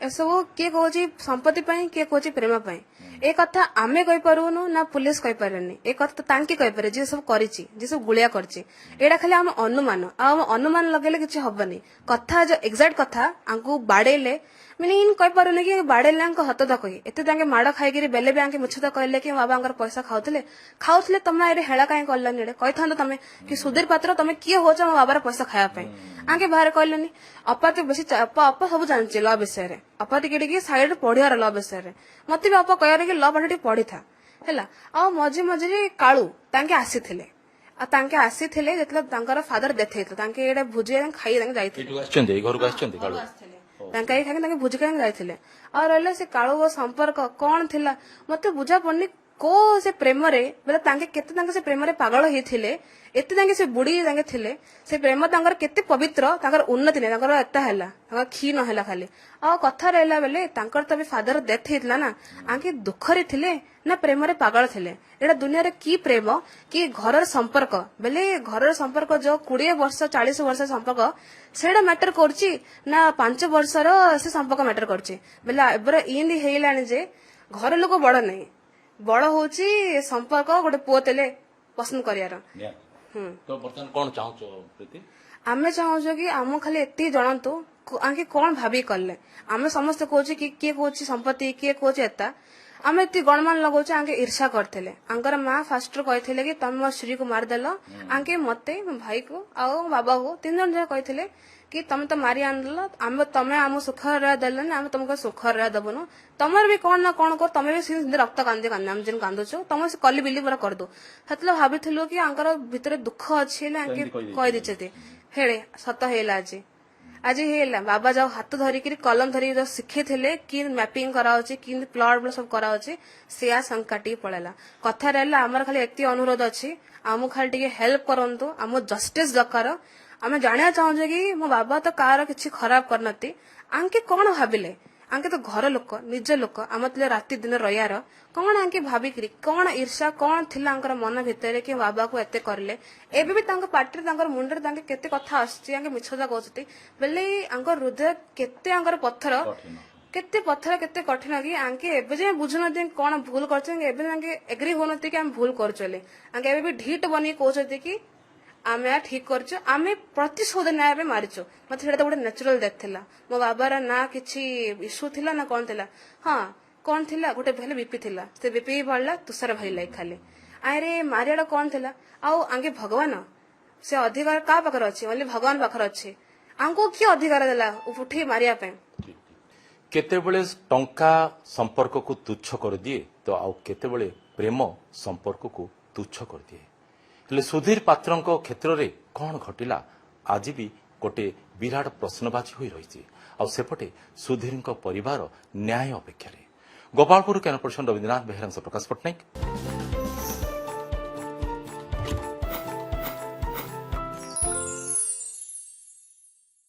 ଏସବୁ କିଏ କହୁଛି ସମ୍ପତ୍ତି ପାଇଁ କିଏ କହୁଛି ପ୍ରେମ ପାଇଁ ଏ କଥା ଆମେ କହିପାରୁନୁ ନା ପୁଲିସ କହିପାରେନି ଏ କଥା ତ ତାଙ୍କେ କହିପାରେ ଯିଏ ସବୁ କରିଛି ଯିଏ ସବୁ ଗୁଳିଆ କରିଛି ଏଇଟା ଖାଲି ଆମ ଅନୁମାନ ଆଉ ଆମ ଅନୁମାନ ଲଗେଇଲେ କିଛି ହବନି କଥା ଯୋଉ ଏକ୍ସାକ୍ଟ କଥା ଆଙ୍କୁ ବାଡେଇଲେ ମାନେ କହିପାରୁନି କି ବାଡେଇଲେ ଆଙ୍କ ହତ ତକ ଏତେ ତାଙ୍କେ ମାଡ ଖାଇକିରି ବେଲେ ବି ଆଙ୍କେ ମିଛ ତ କହିଲେ କି ବାବାଙ୍କର ପଇସା ଖାଉଥିଲେ ତମେ ଏଇଠି ହେଳା କାହିଁ କଲନି ଏଇଟା କହିଥାନ୍ତ ତମେ କି ସୁଧୀର ପାତ୍ର ତମେ କିଏ ହଉଛ ମୋ ବାବାର ପଇସା ଖାଇବା ପାଇଁ ଆଙ୍କେ ବାହାରେ କହିଲେନି ଅପା ତ ବେଶୀ ଅପା ସବୁ ଜାଣିଛି ଲ ବିଷୟରେ ଅପା ଟିକେ ସାଇଡରେ ପଢିବାର ଲ ବିଷୟରେ ମତେ ବି ଅପା କହିବାର କି ଲ ପାଠ ଟିକେ ପଢିଥା ହେଲା ଆଉ ମଝିରେ କାଳୁ ତାଙ୍କେ ଆସିଥିଲେ ଆଉ ତାଙ୍କେ ଆସିଥିଲେ ଯେତେବେଳେ ତାଙ୍କର ଫାଦର ଡେଥ ହେଇଥିଲା ତାଙ୍କେ ଏଇଟା ଭୋଜି ଖାଇ ତାଙ୍କେ ଯାଇଥିଲେ ଆସିଛନ୍ତି ଏଇ ଘରକୁ ଆସିଛନ୍ତି କାଳୁ ତାଙ୍କେ ଖାଇକି ତାଙ୍କେ ଭୋଜି ଖାଇକି ଯାଇଥିଲେ ଆଉ ରହିଲେ ସେ କାଳୁର ସମ୍ପର୍କ କଣ ଥିଲା ମତେ ବୁଝା ପଡୁନି କୋଉ ସେ ପ୍ରେମରେ ବୋଲେ ତାଙ୍କେ କେତେ ତାଙ୍କ ସେ ପ୍ରେମରେ ପାଗଳ ହେଇଥିଲେ ଏତେ ତାଙ୍କେ ସେ ବୁଢୀ ତାଙ୍କେ ଥିଲେ ସେ ପ୍ରେମ ତାଙ୍କର କେତେ ପବିତ୍ର ତାଙ୍କର ଉନ୍ନତି ନାହିଁ ତାଙ୍କର ଏତେ ହେଲା ତାଙ୍କର ଖୀ ନ ହେଲା ଖାଲି ଆଉ କଥା ରହିଲା ବେଲେ ତାଙ୍କର ତ ବି ଫାଦର ଡେଥ ହେଇଥିଲା ନା ଆଙ୍କେ ଦୁଃଖରେ ଥିଲେ ନା ପ୍ରେମରେ ପାଗଳ ଥିଲେ ଏଇଟା ଦୁନିଆରେ କି ପ୍ରେମ କି ଘରର ସମ୍ପର୍କ ବେଲେ ଘରର ସମ୍ପର୍କ ଯୋଉ 20 ବର୍ଷ 40 ବର୍ଷ ସମ୍ପର୍କ ସେଇଟା ମ୍ୟାଟର କରୁଛି ନା 5 ବର୍ଷର ସେ ସମ୍ପର୍କ ମ୍ୟାଟର କରୁଛି ବେଲେ ଏବେ ଇନ୍ତି ହେଇଲାଣି ଯେ ଘର ଲୋକ ବଡ ନାହିଁ ବଡ ହଉଛି ସମ୍ପର୍କ ଗୋଟେ ପୁଅ ତେଲେ ପସନ୍ଦ କରିବାର ତ ବର୍ତ୍ତମାନ କଣ ଚାହୁଁଛ ପ୍ରୀତି ଆମେ ଚାହୁଁଛୁ କି ଆମ ଖାଲି ଏତିକି ଜଣାନ୍ତୁ ଆଙ୍କେ କଣ ଭାବିକି କଲେ ଆମେ ସମସ୍ତେ କହୁଛୁ କି କିଏ କହୁଛି ସମ୍ପତ୍ତି କିଏ କହୁଛି ଏତା ଆମେ ଏତିକି ଗଣମାନ ଲଗାଉଛୁ ଆଙ୍କେ ଈର୍ଷା କରିଥିଲେ ଆଙ୍କର ମା ଫାଷ୍ଟରୁ କହିଥିଲେ କି ତମେ ମୋ ସ୍ତ୍ରୀକୁ ମାରିଦେଲ ଆଙ୍କେ ମତେ ମୋ ଭାଇକୁ ଆଉ ବାବାକୁ 3 ଜଣ ଯାକ କହିଥିଲେ କି ତମେ ତ ମାରି ଆଣିଦେଲ ତମେ ଆମ ସୁଖରେ ଦେଲନି ଆମେ ତମକୁ ସୁଖରେ ଦବୁନୁ ତମର ବି କଣ ନା କଣ କର ତମେ ବି ସେମିତି ରକ୍ତ କାନ୍ଦି ଆମେ ଯେମିତି କାନ୍ଦୁଛୁ ତମେ ସେ କଲି ବିଲି ପୁରା କରିଦଉ ସେତେବେଳେ ଭାବିଥିଲୁ କି ଆଙ୍କର ଭିତରେ ଦୁଃଖ ଅଛି ହେଲେ ଆଙ୍କେ କହିଦେଇଛନ୍ତି ହେଳେ ସତ ହେଇଲା ଆଜି ହେଇଲା ବାବା ଯାଉ ହାତ ଧରିକିରି କଲମ ଧରିକି ଯୋଉ ଶିଖେଇଥିଲେ କି ମ୍ୟାପିଂ କରାଉଛି କି ପ୍ଲଟ ସବୁ କରାଉଛି ସେଆ କାଟିକି ପଳେଇଲା କଥା ରହିଲା ଆମର ଖାଲି ଏତିକି ଅନୁରୋଧ ଅଛି ଆମକୁ ଖାଲି ଟିକେ ହେଲ୍ପ କରନ୍ତୁ ଆମକୁ ଜଷ୍ଟିସ ଦରକାର ଆମେ ଜାଣିବା ଚାହୁଁଛୁ କି ମୋ ବାବା ତ କାହାର କିଛି ଖରାପ କରିନନ୍ତି ଆଙ୍କେ କଣ ଭାବିଲେ ଆଙ୍କେ ତ ଘର ଲୋକ ନିଜ ଲୋକ ଆମ ଥିଲେ ରାତି ଦିନ ରହିବାର କଣ ଆଙ୍କେ ଭାବିକିରି କଣ ଈର୍ଷା କଣ ଥିଲା ଆଙ୍କର ମନ ଭିତରେ କି ବାବାକୁ ଏତେ କରିଲେ ଏବେ ବି ତାଙ୍କ ପାଟିରେ ତାଙ୍କର ମୁଣ୍ଡରେ ତାଙ୍କେ କେତେ କଥା ଆସୁଛି ଆଙ୍କେ ମିଛତା କହୁଛନ୍ତି ବେଲେ ଆଙ୍କର ହୃଦୟ କେତେ ଆଙ୍କର ପଥର କେତେ କଠିନ କି ଆଙ୍କେ ଏବେ ଯାଏ ବୁଝୁନାହାନ୍ତି କଣ ଭୁଲ କରୁଛନ୍ତି ଏବେ ତାଙ୍କେ ଏଗ୍ରି ହଉନାହାନ୍ତି କି ଆମେ ଭୁଲ କରୁଛୁ ବୋଲି ଆଙ୍କେ ଏବେ ବି ଢିଟ ବନିକି କହୁଛନ୍ତି କି ଆମେ ଠିକ କରିଛୁ ଆମେ ପ୍ରତିଶୋଧ ନ୍ୟାୟ ପାଇଁ ମାରିଛୁ ମତେ ସେଇଟା ତ ଗୋଟେ ନ୍ୟାଚୁରାଲ ଡେଥ୍ ଥିଲା ମୋ ବାବାର ନା କିଛି ଇସ୍ୟୁ ଥିଲା ନା କଣ ଥିଲା ହଁ କଣ ଥିଲା ଗୋଟେ ହେଲେ ବିପି ଥିଲା ସେ ବିପି ବଢିଲା ତୁଷାର ଭାଇ ଲାଗି ଖାଲି ଆରେ ମାରିଆଟା କଣ ଥିଲା ଆଉ ଆଙ୍କେ ଭଗବାନ ସେ ଅଧିକାର କାହା ପାଖରେ ଅଛି ଓନ୍ଲି ଭଗବାନ ପାଖରେ ଅଛି ଆମକୁ କିଏ ଅଧିକାର ଦେଲା ଉଠେଇ ମାରିବା ପାଇଁ କେତେବେଳେ ଟଙ୍କା ସମ୍ପର୍କକୁ ତୁଚ୍ଛ କରିଦିଏ ତ ଆଉ କେତେବେଳେ ପ୍ରେମ ସମ୍ପର୍କକୁ ତୁଚ୍ଛ କରିଦିଏ ହେଲେ ସୁଧୀର ପାତ୍ରଙ୍କ କ୍ଷେତ୍ରରେ କଣ ଘଟିଲା ଆଜି ବି ଗୋଟିଏ ବିରାଟ ପ୍ରଶ୍ନବାଚୀ ହୋଇ ରହିଛି ଆଉ ସେପଟେ ସୁଧୀରଙ୍କ ପରିବାର ନ୍ୟାୟ ଅପେକ୍ଷାରେ ଗୋପାଳପୁର କ୍ୟାମରା ପର୍ସନ ରବୀନ୍ଦ୍ରନାଥ ବେହେରାଙ୍କ ପ୍ରକାଶ ପଟ୍ଟନାୟକ।